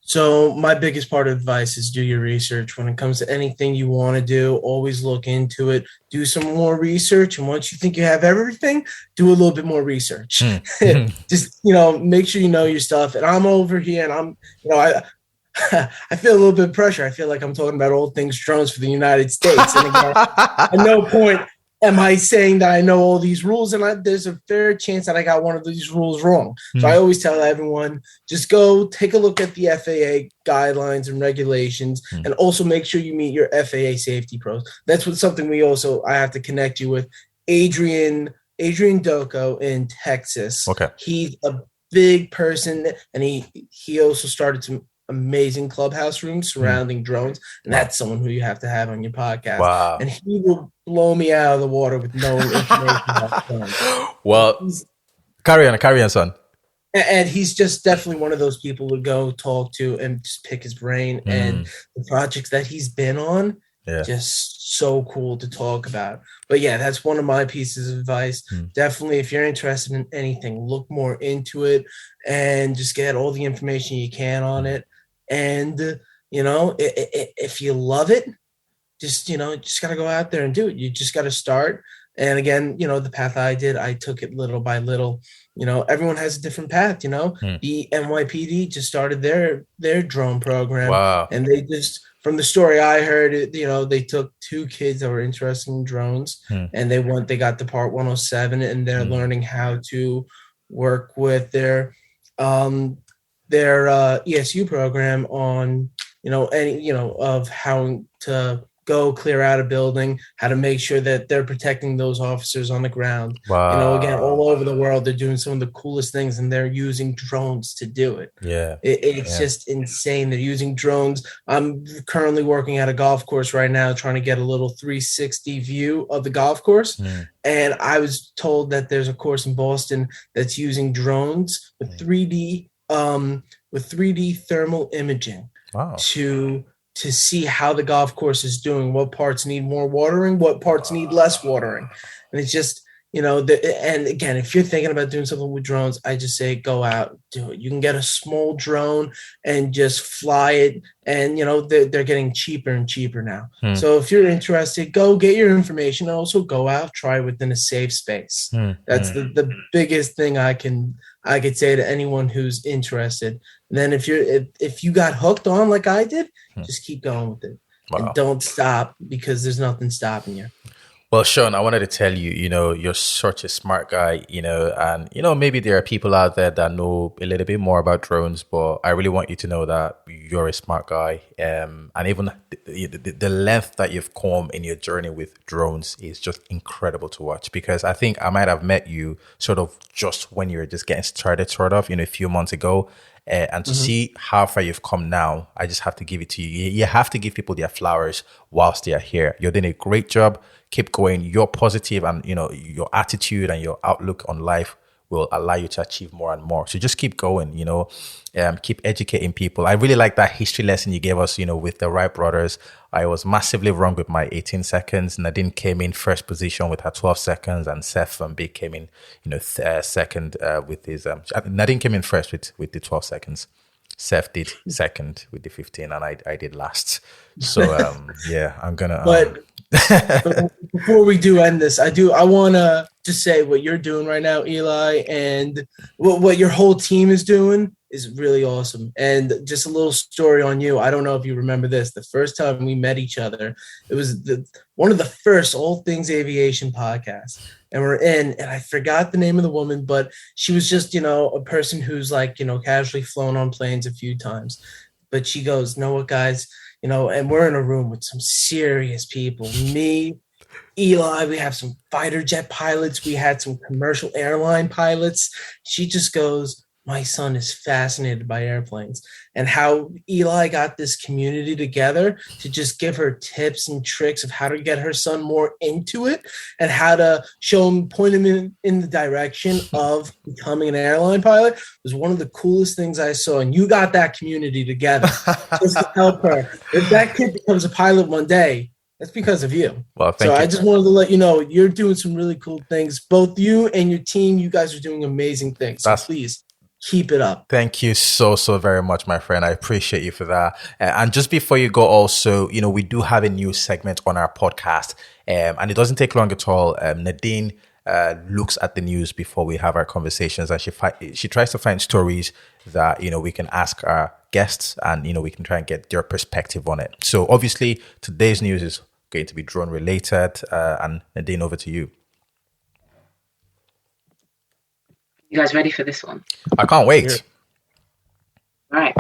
S3: So my biggest part of advice is do your research. When it comes to anything you want to do, always look into it, do some more research. And once you think you have everything, do a little bit more research. Just, make sure you know your stuff. And I'm over here and I feel a little bit of pressure. I feel like I'm talking about all things drones for the United States. And again, at no point am I saying that I know all these rules, and there's a fair chance that I got one of these rules wrong. So I always tell everyone, just go take a look at the FAA guidelines and regulations, and also make sure you meet your FAA safety pros. That's something I have to connect you with. Adrian Doko in Texas.
S2: Okay.
S3: He's a big person, and he also started some amazing clubhouse rooms surrounding drones, and that's someone who you have to have on your podcast.
S2: Wow.
S3: And he will blow me out of the water with no information about drones.
S2: Well, carry on, son.
S3: And he's just definitely one of those people to go talk to and just pick his brain. And the projects that he's been on, just so cool to talk about. But yeah, that's one of my pieces of advice. Definitely, if you're interested in anything, look more into it and just get all the information you can on it. And, if you love it, just got to go out there and do it. You just got to start. And again, the path I did, I took it little by little. Everyone has a different path, The NYPD just started their drone program.
S2: Wow.
S3: And they just, from the story I heard, they took 2 kids that were interested in drones and they got the Part 107, and they're learning how to work with their ESU program on, of how to go clear out a building, how to make sure that they're protecting those officers on the ground.
S2: Wow.
S3: Again, all over the world, they're doing some of the coolest things, and they're using drones to do it.
S2: Yeah.
S3: It's just insane. They're using drones. I'm currently working at a golf course right now, trying to get a little 360 view of the golf course. And I was told that there's a course in Boston that's using drones with 3D thermal imaging.
S2: Wow.
S3: To see how the golf course is doing, what parts need more watering, what parts need less watering. And it's just, and again, if you're thinking about doing something with drones, I just say, go out, do it. You can get a small drone and just fly it. And, they're getting cheaper and cheaper now. So if you're interested, go get your information, and also go out, try within a safe space. That's the biggest thing I could say to anyone who's interested. And then if you got hooked on like I did, just keep going with it.
S2: Wow.
S3: And don't stop, because there's nothing stopping you.
S2: Well, Sean, I wanted to tell you, you're such a smart guy, and, maybe there are people out there that know a little bit more about drones, but I really want you to know that you're a smart guy. And even the length that you've come in your journey with drones is just incredible to watch, because I think I might have met you sort of just when you were just getting started, sort of, a few months ago. And to see how far you've come now, I just have to give it to you. You have to give people their flowers whilst they are here. You're doing a great job. Keep going. You're positive, and your attitude and your outlook on life will allow you to achieve more and more. So just keep going, keep educating people. I really like that history lesson you gave us, with the Wright brothers. I was massively wrong with my 18 seconds. Nadine came in first position with her 12 seconds, and Seth and Big came in, second with his. Nadine came in first with the 12 seconds. Seth did second with the 15, and I did last. So I'm gonna.
S3: But before we do end this, I want to just say what you're doing right now, Eli, and what your whole team is doing is really awesome. And just a little story on you. I don't know if you remember this. The first time we met each other, it was one of the first All Things Aviation podcasts. And we're in, and I forgot the name of the woman, but she was just, a person who's casually flown on planes a few times. But she goes, know what, guys, and we're in a room with some serious people. Me, Eli, we have some fighter jet pilots. We had some commercial airline pilots. She just goes, my son is fascinated by airplanes, and how Eli got this community together to just give her tips and tricks of how to get her son more into it, and how to point him in the direction of becoming an airline pilot was one of the coolest things I saw. And you got that community together just to help her. If that kid becomes a pilot one day, that's because of you.
S2: Well, thank you.
S3: I just wanted to let you know you're doing some really cool things. Both you and your team, you guys are doing amazing things. So please. Keep it up.
S2: Thank you so very much, my friend. I appreciate you for that. And just before you go, also, we do have a new segment on our podcast, and it doesn't take long at all. Nadine looks at the news before we have our conversations, and she tries to find stories that we can ask our guests, and we can try and get their perspective on it. So obviously, today's news is going to be drone related, and Nadine, over to you.
S5: You guys ready for this one?
S2: I can't wait.
S5: Right.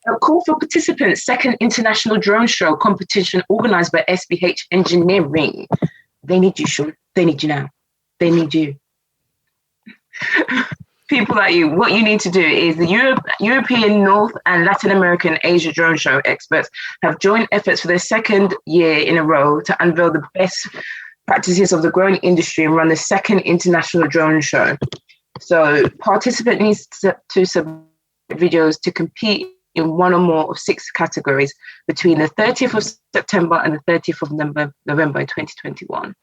S5: A call for participants, second international drone show competition organized by SBH Engineering. They need you, Sean. They need you now. They need you. People like you, what you need to do is the European, North and Latin American Asia drone show experts have joined efforts for their second year in a row to unveil the best practices of the growing industry and run the second international drone show. So participants need to submit videos to compete in one or more of 6 categories between the 30th of September and the 30th of November 2021.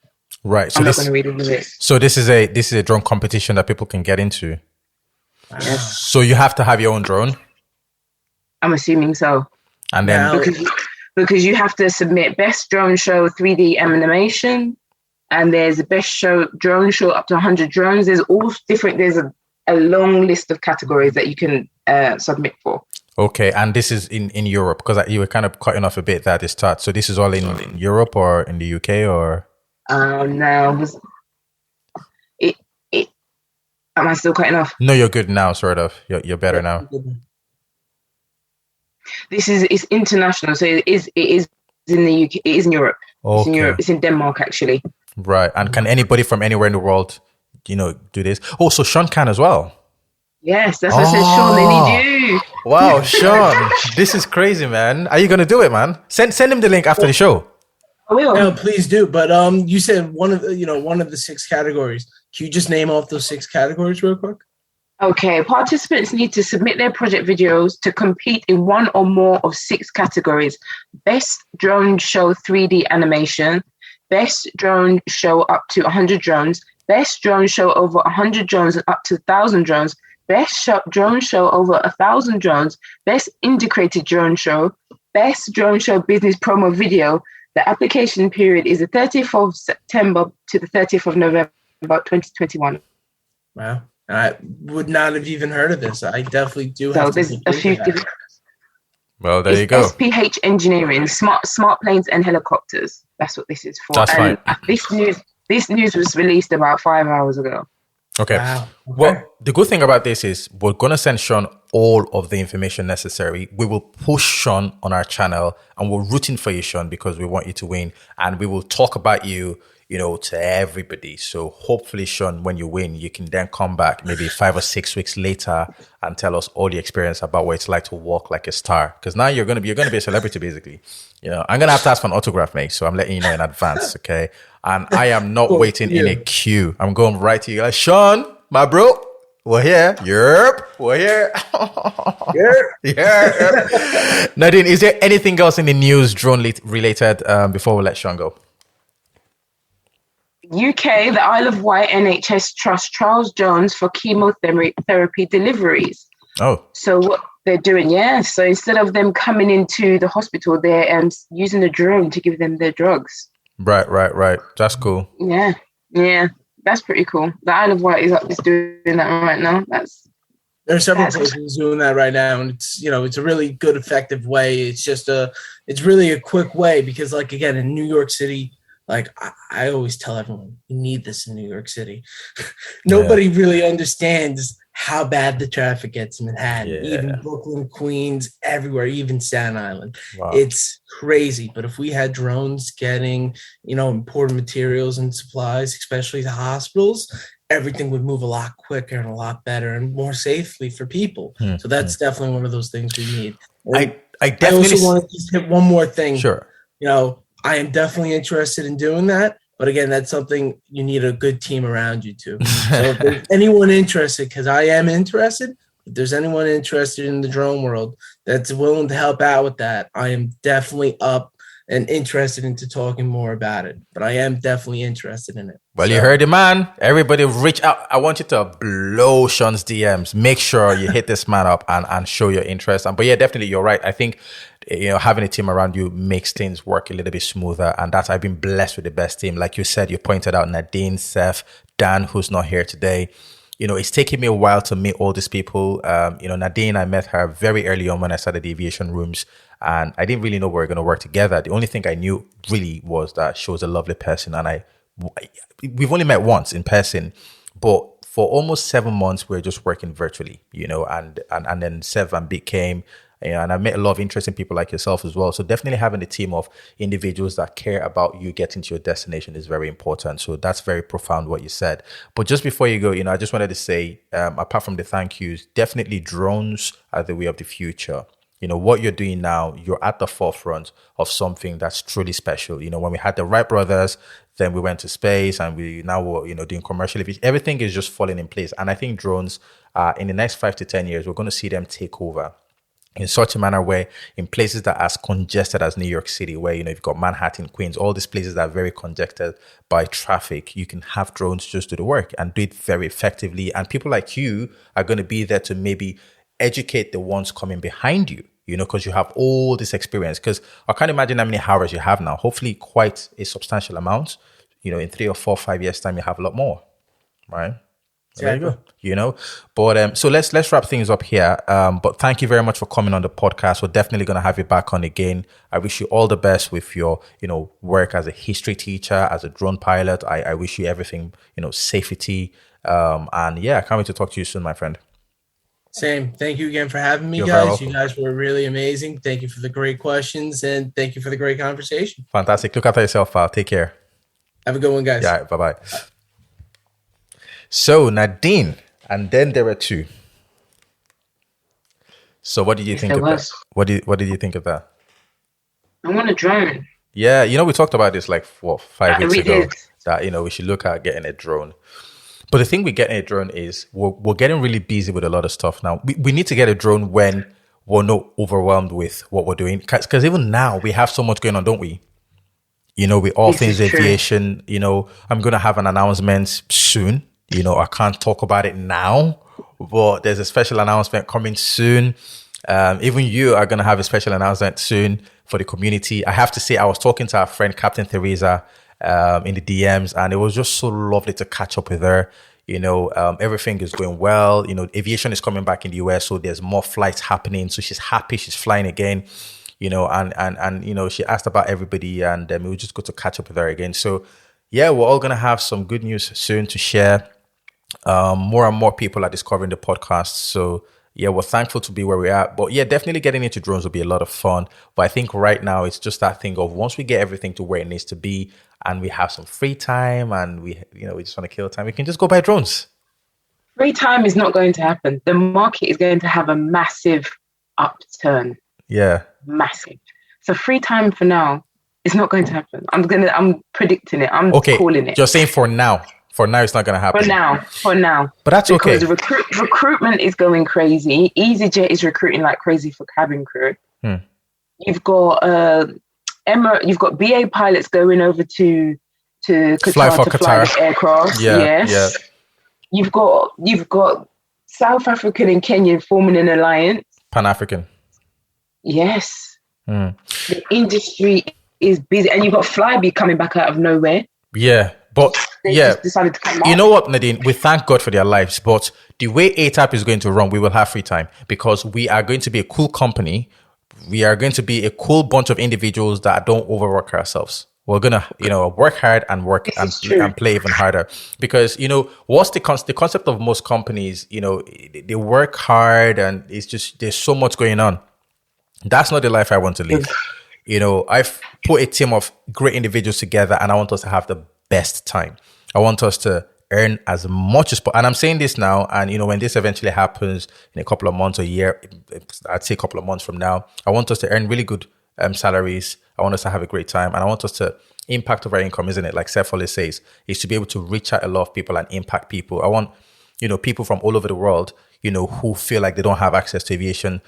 S2: Right. So
S5: I'm not going to read all of this.
S2: So this is a drone competition that people can get into.
S5: Yes.
S2: So you have to have your own drone?
S5: I'm assuming so.
S2: And then
S5: because you have to submit best drone show 3D animation, and there's the best drone show up to 100 drones. There's all different. There's a long list of categories that you can submit for.
S2: Okay, and this is in Europe, because you were kind of cutting off a bit at the start. So this is all in Europe or in the UK or?
S5: No. Am I still cutting off?
S2: No, you're good now, sort of. You're better now.
S5: It's international, so it is in the UK. It is in Europe.
S2: Okay.
S5: It's in Europe. It's in Denmark, actually.
S2: Right, and can anybody from anywhere in the world, do this? Oh, so Sean can as well.
S5: Yes, that's what I said, Sean. They need you.
S2: Wow, Sean, this is crazy, man. Are you gonna do it, man? Send him the link after the show.
S5: I will.
S3: No, please do. But you said one of the 6 categories. Can you just name off those 6 categories real quick?
S5: Okay, participants need to submit their project videos to compete in one or more of 6 categories: best drone show 3D animation, best drone show up to 100 drones, best drone show over 100 drones and up to 1,000 drones, best drone show over 1,000 drones, best integrated drone show, best drone show business promo video. The application period is the 30th of September to the 30th of November 2021.
S3: Wow. I would not have even heard of this. I definitely do have
S5: So there's a few different.
S2: Well, there you go.
S5: SPH Engineering, smart planes and helicopters. That's what this is for.
S2: That's
S5: and
S2: fine.
S5: This news was released about 5 hours ago.
S2: Okay.
S3: Wow. Okay.
S2: Well, the good thing about this is we're going to send Sean all of the information necessary. We will push Sean on our channel, and we're rooting for you, Sean, because we want you to win. And we will talk about you, to everybody. So hopefully, Sean, when you win, you can then come back maybe 5 or 6 weeks later and tell us all the experience about what it's like to walk like a star. Because now you're going to be a celebrity, basically. I'm going to have to ask for an autograph, mate. So I'm letting you know in advance, okay? And I am not waiting in a queue. I'm going right to you. Like, Sean, my bro, we're here. Yep, we're here. Yeah. Nadine, is there anything else in the news drone related before we let Sean go?
S5: UK, the Isle of Wight NHS Trust Charles Jones for chemotherapy deliveries.
S2: Oh.
S5: So what they're doing, so instead of them coming into the hospital, they're using a drone to give them their drugs.
S2: Right. That's cool.
S5: Yeah. That's pretty cool. The Isle of Wight is doing that right now.
S3: There are several places doing that right now, and it's a really good, effective way. It's really a quick way because, like, again, in New York City, like I always tell everyone, you need this in New York City. Nobody really understands how bad the traffic gets in Manhattan, even Brooklyn, Queens, everywhere, even Staten Island.
S2: Wow.
S3: It's crazy. But if we had drones getting, important materials and supplies, especially to hospitals, everything would move a lot quicker and a lot better and more safely for people. So that's definitely one of those things we need.
S2: I definitely
S3: also want to just hit one more thing.
S2: Sure.
S3: I am definitely interested in doing that. But again, that's something you need a good team around you to. So if there's anyone interested, because I am interested, if there's anyone interested in the drone world that's willing to help out with that, I am definitely up and interested into talking more about it. But I am definitely interested in it.
S2: Well, you heard it, man. Everybody reach out. I want you to blow Sean's DMs. Make sure you hit this man up and show your interest. But yeah, definitely, you're right. I think, having a team around you makes things work a little bit smoother. And that's, I've been blessed with the best team. Like you said, you pointed out Nadine, Seth, Dan, who's not here today. It's taken me a while to meet all these people. Nadine, I met her very early on when I started the aviation rooms, and I didn't really know we were going to work together. The only thing I knew really was that she was a lovely person, and we've only met once in person, but for almost 7 months, we were just working virtually, and then Sev and Big came. And I met a lot of interesting people like yourself as well. So definitely having a team of individuals that care about you getting to your destination is very important. So that's very profound what you said. But just before you go, I just wanted to say, apart from the thank yous, definitely drones are the way of the future. What you're doing now, you're at the forefront of something that's truly special. When we had the Wright brothers, then we went to space, and we now were, doing commercial aviation. Everything is just falling in place. And I think drones, in the next 5 to 10 years, we're going to see them take over in such a manner where in places that are as congested as New York City, where, you've got Manhattan, Queens, all these places that are very congested by traffic, you can have drones just do the work and do it very effectively. And people like you are going to be there to maybe educate the ones coming behind you, because you have all this experience. Because I can't imagine how many hours you have now, hopefully quite a substantial amount. In 3 or 4, 5 years time, you have a lot more, right? There you go. But so let's wrap things up here. But thank you very much for coming on the podcast. We're definitely going to have you back on again. I wish you all the best with your, work as a history teacher, as a drone pilot. I wish you everything, safety. And yeah, I can't wait to talk to you soon, my friend.
S3: Same. Thank you again for having me, guys. You guys were really amazing. Thank you for the great questions, and thank you for the great conversation.
S2: Fantastic. Look after yourself, pal. Take care.
S3: Have a good one, guys.
S2: Yeah. Bye-bye. So Nadine, and then there were two. So what did you think of that? What did you think of that?
S5: I want a drone.
S2: Yeah, we talked about this like 5 weeks ago.
S5: Did.
S2: That we should look at getting a drone. But the thing with getting a drone is we're getting really busy with a lot of stuff now. We need to get a drone when we're not overwhelmed with what we're doing. Because even now we have so much going on, don't we? With all things aviation. I'm going to have an announcement soon. I can't talk about it now, but there's a special announcement coming soon. Even you are going to have a special announcement soon for the community. I have to say, I was talking to our friend, Captain Theresa, in the DMs, and it was just so lovely to catch up with her. Everything is going well. Aviation is coming back in the US, so there's more flights happening. So she's happy. She's flying again. And she asked about everybody, and we were just good to catch up with her again. So yeah, we're all going to have some good news soon to share. More and more people are discovering the podcast. So yeah, we're thankful to be where we are. But yeah, definitely getting into drones will be a lot of fun. But I think right now it's just that thing of once we get everything to where it needs to be and we have some free time and we just want to kill time, we can just go buy drones.
S5: Free time is not going to happen. The market is going to have a massive upturn.
S2: Yeah.
S5: Massive. So free time for now is not going to happen. I'm predicting it. I'm calling it.
S2: You're saying for now. For now, it's not going to happen.
S5: For now.
S2: But that's okay.
S5: Because recruitment is going crazy. EasyJet is recruiting like crazy for cabin crew. You've got you've got BA pilots going over to Qatar to fly the aircraft.
S2: Yeah.
S5: You've got South African and Kenyan forming an alliance.
S2: Pan-African.
S5: Yes. The industry is busy, and you've got Flybe coming back out of nowhere.
S2: Yeah. But
S5: they just decided to come out.
S2: You know what, Nadine? We thank God for their lives, but the way ATAP is going to run, we will have free time because we are going to be a cool company. We are going to be a cool bunch of individuals that don't overwork ourselves. We're going to, work hard and and play even harder because, what's the concept of most companies, they work hard and it's just, there's so much going on. That's not the life I want to live. I've put a team of great individuals together and I want us to have the best time. I want us to earn as much as possible. And I'm saying this now, and when this eventually happens in a couple of months or a year, I'd say a couple of months from now, I want us to earn really good salaries. I want us to have a great time, and I want us to impact of our income, isn't it? Like Seth always says, is to be able to reach out a lot of people and impact people. I want, people from all over the world, who feel like they don't have access to aviation,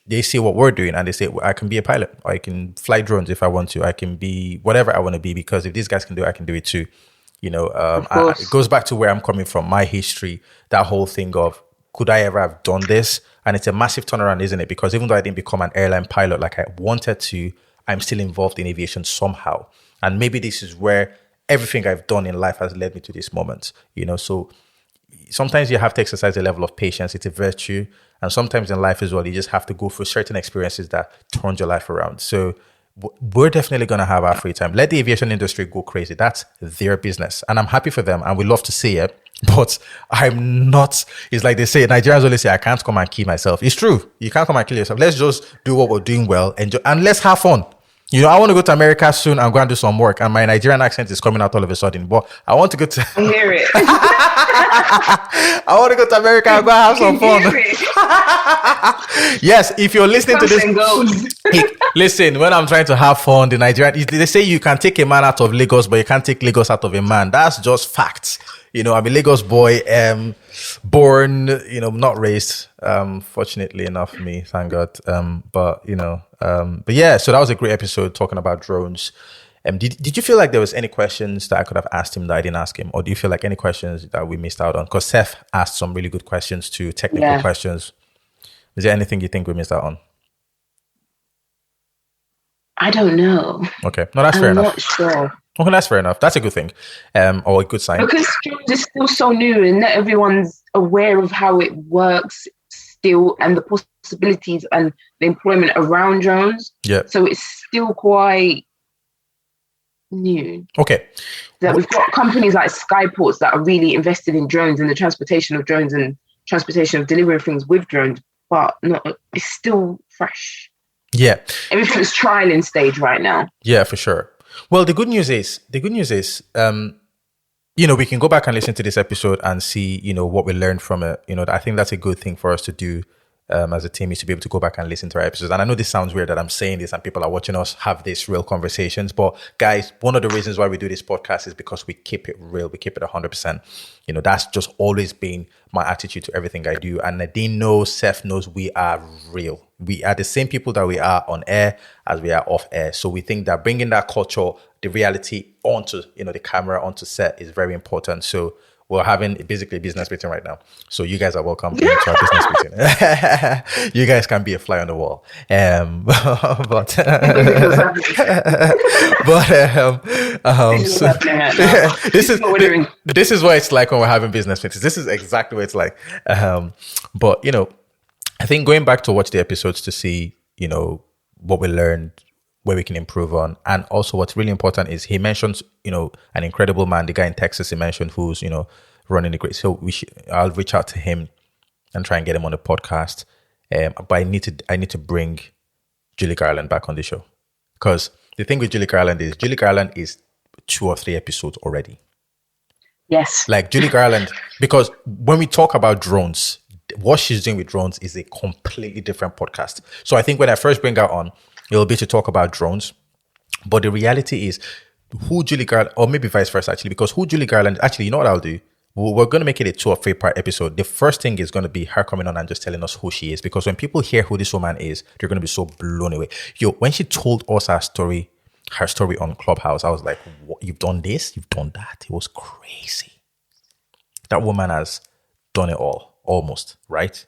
S2: they see what we're doing and they say, well, I can be a pilot, or I can fly drones if I want to. I can be whatever I want to be, because if these guys can do it, I can do it too. It goes back to where I'm coming from, my history, that whole thing of, could I ever have done this? And it's a massive turnaround, isn't it? Because even though I didn't become an airline pilot like I wanted to, I'm still involved in aviation somehow. And maybe this is where everything I've done in life has led me to this moment, So sometimes you have to exercise a level of patience. It's a virtue. And sometimes in life as well, you just have to go through certain experiences that turn your life around. So we're definitely going to have our free time. Let the aviation industry go crazy. That's their business. And I'm happy for them and we love to see it. But I'm not, it's like they say, Nigerians always say, I can't come and kill myself. It's true. You can't come and kill yourself. Let's just do what we're doing well, enjoy, and let's have fun. I want to go to America soon and go and do some work. And my Nigerian accent is coming out all of a sudden. But I want to go to...
S5: I hear it.
S2: I want to go to America and go and have some fun. Yes, if you're listening to this... Listen, when I'm trying to have fun, the Nigerian... They say you can take a man out of Lagos, but you can't take Lagos out of a man. That's just facts. I'm a Lagos boy, born, not raised, fortunately enough for me, thank God. But yeah, so that was a great episode talking about drones. Did you feel like there was any questions that I could have asked him that I didn't ask him? Or do you feel like any questions that we missed out on? Because Seth asked some really good questions too, technical questions. Is there anything you think we missed out on?
S5: I don't know.
S2: Okay. No, that's fair enough.
S5: I'm not sure.
S2: Okay, that's fair enough. That's a good thing, or a good sign.
S5: Because drones is still so new and not everyone's aware of how it works still and the possibilities and the employment around drones.
S2: Yeah.
S5: So it's still quite new.
S2: Okay.
S5: That we've got companies like Skyports that are really invested in drones and the transportation of drones and transportation of delivery of things with drones, but it's still fresh.
S2: Yeah.
S5: Everything's trialing stage right now.
S2: Yeah, for sure. Well, the good news is, we can go back and listen to this episode and see, what we learned from it. I think that's a good thing for us to do as a team, is to be able to go back and listen to our episodes. And I know this sounds weird that I'm saying this and people are watching us have these real conversations, but guys, one of the reasons why we do this podcast is because we keep it real. We keep it 100%. That's just always been my attitude to everything I do. And Nadine knows, Seth knows, we are real. We are the same people that we are on air as we are off air. So we think that bringing that culture, the reality onto, the camera, onto set is very important. So we're having basically a business meeting right now. So you guys are welcome to our business meeting. You guys can be a fly on the wall. This is what it's like when we're having business meetings. This is exactly what it's like. I think going back to watch the episodes to see, what we learned, where we can improve on. And also what's really important is he mentions, an incredible man, the guy in Texas he mentioned who's, running the great. So I'll reach out to him and try and get him on the podcast. But I need to bring Julie Garland back on the show. Because the thing with Julie Garland is 2 or 3 episodes already.
S5: Yes.
S2: Like Julie Garland, because when we talk about drones, what she's doing with drones is a completely different podcast. So I think when I first bring her on, it'll be to talk about drones. But the reality is who Julie Garland, or maybe vice versa actually, because who Julie Garland, actually, you know what I'll do? We're going to make it a 2 or 3 part episode. The first thing is going to be her coming on and just telling us who she is. Because when people hear who this woman is, they're going to be so blown away. When she told us her story on Clubhouse, I was like, what? You've done this? You've done that? It was crazy. That woman has done it all. Almost, right?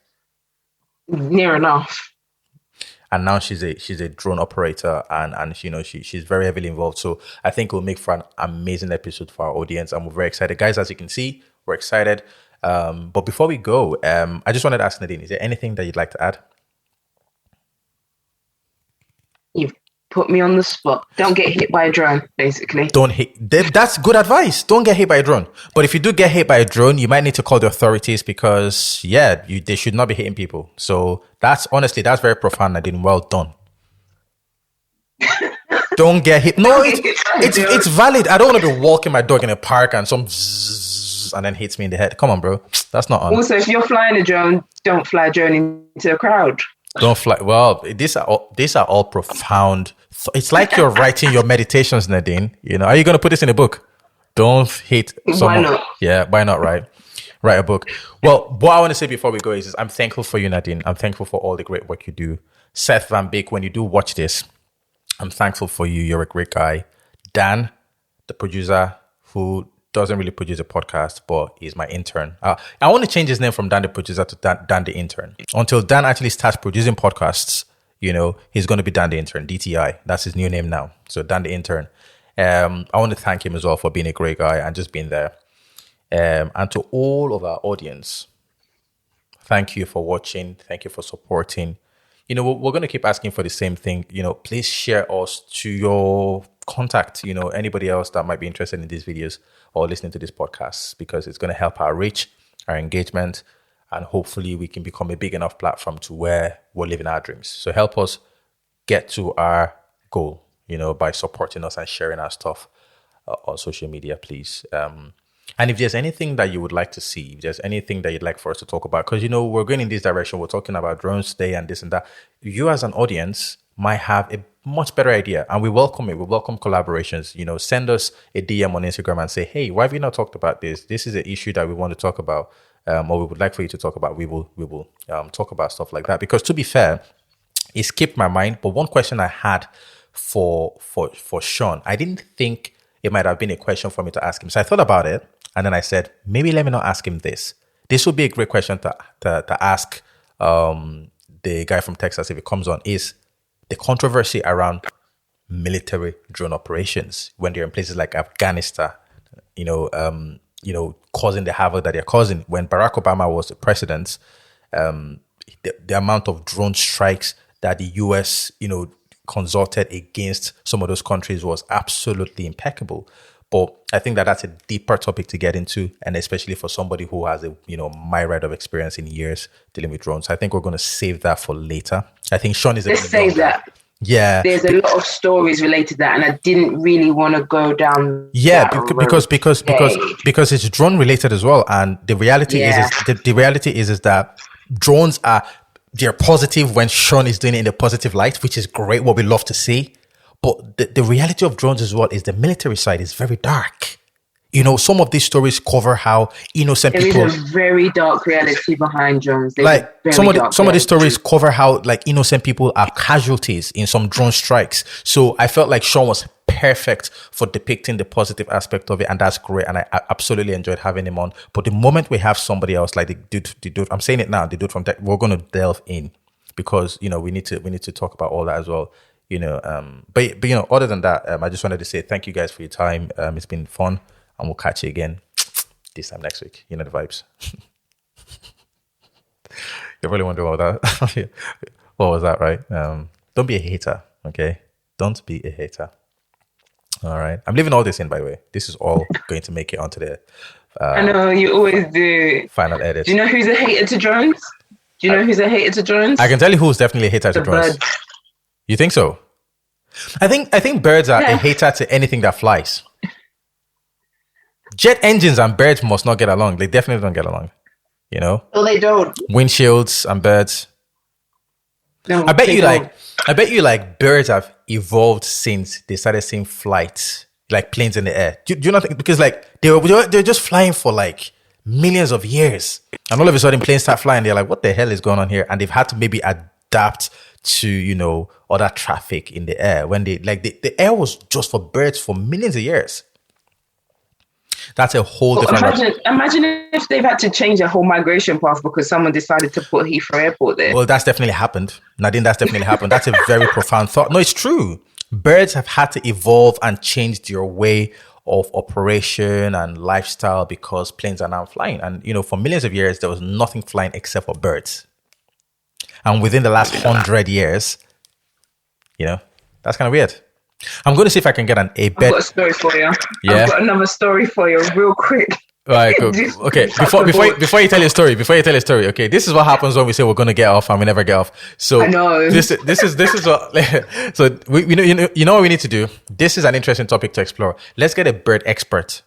S5: Near enough.
S2: And now she's a drone operator and she's very heavily involved. So I think it will make for an amazing episode for our audience. And we're very excited. Guys, as you can see, we're excited. But before we go, I just wanted to ask Nadine, is there anything that you'd like to add?
S5: You've put me on the spot. Don't get hit by a drone, basically.
S2: That's good advice. Don't get hit by a drone. But if you do get hit by a drone, you might need to call the authorities because, they should not be hitting people. So that's very profound, Nadine. Well done. Don't get hit. No, it's valid. I don't want to be walking my dog in a park and some zzz and then hits me in the head. Come on, bro. That's not on.
S5: Also, if you're flying a drone, don't fly a drone into a crowd.
S2: Don't fly. Well, these are all profound. It's like you're writing your meditations, Nadine. Are you going to put this in a book? Don't hate someone.
S5: Why not?
S2: Yeah, why not, right? Write a book. Well, what I want to say before we go is I'm thankful for you, Nadine. I'm thankful for all the great work you do. Seth Van Beek, when you do watch this, I'm thankful for you. You're a great guy. Dan, the producer who doesn't really produce a podcast, but he's my intern. I want to change his name from Dan the producer to Dan the intern. Until Dan actually starts producing podcasts, he's going to be Dan the intern, DTI. That's his new name now. So Dan the intern. I want to thank him as well for being a great guy and just being there. And to all of our audience, thank you for watching. Thank you for supporting. We're going to keep asking for the same thing. Please share us to your contact, anybody else that might be interested in these videos or listening to this podcast, because it's going to help our reach, our engagement, and hopefully we can become a big enough platform to where we're living our dreams. So help us get to our goal, by supporting us and sharing our stuff on social media, please. And if there's anything that you would like to see, if there's anything that you'd like for us to talk about, because, we're going in this direction, we're talking about drones today and this and that, you as an audience might have a much better idea, and we welcome it. We welcome collaborations. Send us a DM on Instagram and say, hey, why have you not talked about this? This is an issue that we want to talk about, or we would like for you to talk about. We will talk about stuff like that, because to be fair, it skipped my mind. But one question I had for Sean, I didn't think it might have been a question for me to ask him. So I thought about it, and then I said, maybe let me not ask him this. This would be a great question to ask the guy from Texas if it comes on, is the controversy around military drone operations when they're in places like Afghanistan, causing the havoc that they're causing. When Barack Obama was the president, the amount of drone strikes that the US, consulted against some of those countries was absolutely impeccable. But I think that that's a deeper topic to get into, and especially for somebody who has a myriad of experience in years dealing with drones. I think we're going to save that for later. I think Sean is.
S5: Let's save that.
S2: Yeah,
S5: there's a lot of stories related to that, and I didn't really want to go down.
S2: Yeah, because it's drone related as well, and the reality is that drones they're positive when Sean is doing it in the positive light, which is great. What we love to see. But the reality of drones as well is the military side is very dark. Some of these stories cover how innocent people.
S5: There is a very dark reality behind drones.
S2: Some of these stories cover how innocent people are casualties in some drone strikes. So I felt like Sean was perfect for depicting the positive aspect of it, and that's great. And I absolutely enjoyed having him on. But the moment we have somebody else like the dude, I'm saying it now, the dude from Tech, we're going to delve in, because we need to talk about all that as well. But other than that, I just wanted to say thank you guys for your time. It's been fun, and we'll catch you again this time next week. The vibes. You're really wondering what that. What was that, right? Don't be a hater, okay? Don't be a hater. All right. I'm leaving all this in, by the way. This is all going to make it onto the.
S5: I know you always do.
S2: Final edit.
S5: Do you know who's a hater to drones? I
S2: can tell you who's definitely a hater to drones.
S5: Birds.
S2: You think so? I think birds are a hater to anything that flies. Jet engines and birds must not get along. They definitely don't get along.
S5: No, they don't.
S2: Windshields and birds.
S5: No,
S2: I bet you birds have evolved since they started seeing flights, like planes in the air. Do you not think? Because they're just flying for millions of years, and all of a sudden planes start flying. They're like, what the hell is going on here? And they've had to maybe adapt to other traffic in the air when the air was just for birds for millions of years. That's a whole different.
S5: Imagine if they've had to change their whole migration path because someone decided to put Heathrow Airport there.
S2: Well, that's definitely happened, Nadine. That's definitely happened. That's a very profound thought. No, it's true. Birds have had to evolve and change their way of operation and lifestyle because planes are now flying. And for millions of years there was nothing flying except for birds. And within the last 100 years, that's kind of weird. I'm going to see if I can get a bed.
S5: I've got a story for you.
S2: Yeah.
S5: I've got another story for you real quick.
S2: All right, cool. Okay, before you tell your story, okay, this is what happens when we say we're going to get off and we never get off. So
S5: I know.
S2: This is what. So you know what we need to do. This is an interesting topic to explore. Let's get a bird expert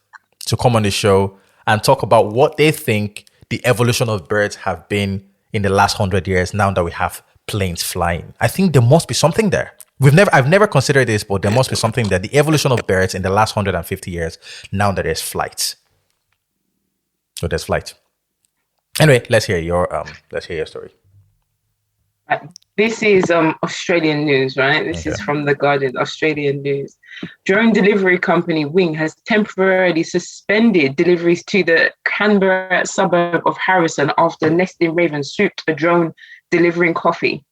S2: to come on the show and talk about what they think the evolution of birds have been in the last 100 years. Now that we have planes flying, I think there must be something there. I've never considered this, but there must be something that the evolution of birds in the last 150 years. Now that there's flights. So there's flight. Anyway, let's hear your story.
S5: This is Australian news, right? This is from The Guardian, Australian news. Drone delivery company Wing has temporarily suspended deliveries to the Canberra suburb of Harrison after nesting raven swooped a drone delivering coffee.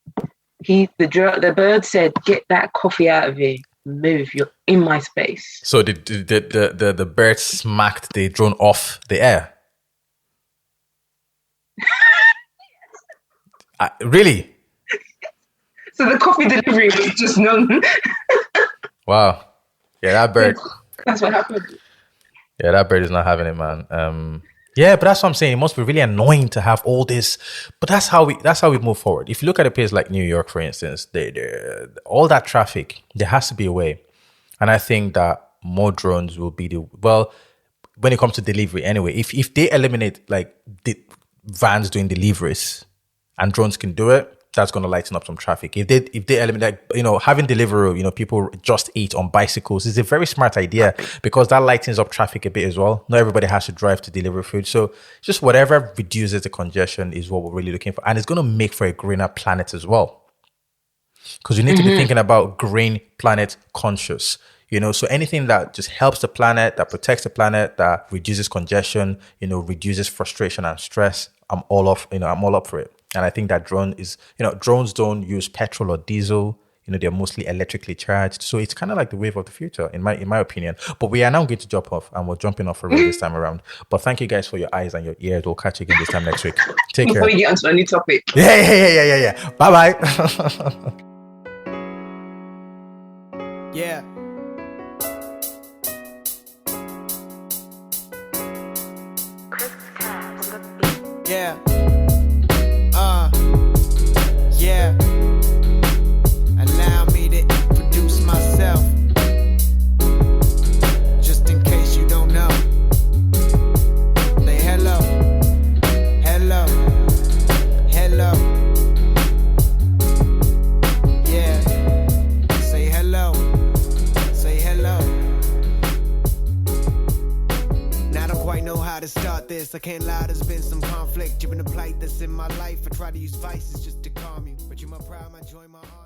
S5: The bird said, "Get that coffee out of here. Move. You're in my space."
S2: So the bird smacked the drone off the air. Really?
S5: So the coffee delivery was just none.
S2: Wow. Yeah, that bird.
S5: That's what happened.
S2: Yeah, that bird is not having it, man. Yeah, but that's what I'm saying. It must be really annoying to have all this. But that's how we move forward. If you look at a place like New York, for instance, all that traffic, there has to be a way. And I think that more drones will be when it comes to delivery anyway, if they eliminate like the vans doing deliveries and drones can do it, that's going to lighten up some traffic. If they eliminate, having Deliveroo, people just eat on bicycles is a very smart idea because that lightens up traffic a bit as well. Not everybody has to drive to deliver food. So just whatever reduces the congestion is what we're really looking for. And it's going to make for a greener planet as well. Because you need to be thinking about green planet conscious. So anything that just helps the planet, that protects the planet, that reduces congestion, reduces frustration and stress, I'm all up for it. And I think that drones don't use petrol or diesel. They're mostly electrically charged. So it's kind of like the wave of the future, in my opinion. But we are now going to jump off, and we're jumping off already this time around. But thank you guys for your eyes and your ears. We'll catch you again this time next week. Take care.
S5: Before you get onto a new topic.
S2: Yeah. Bye-bye.
S1: Yeah. Yeah. Yeah. Allow me to introduce myself. Just in case you don't know. Say hello. Hello. Hello. Yeah. Say hello. Say hello. Now I don't quite know how to start this. I can't lie, there's been some conflict. Given the plight that's in my life, I try to use vices just to calm you. But you're my pride, my joy, my heart.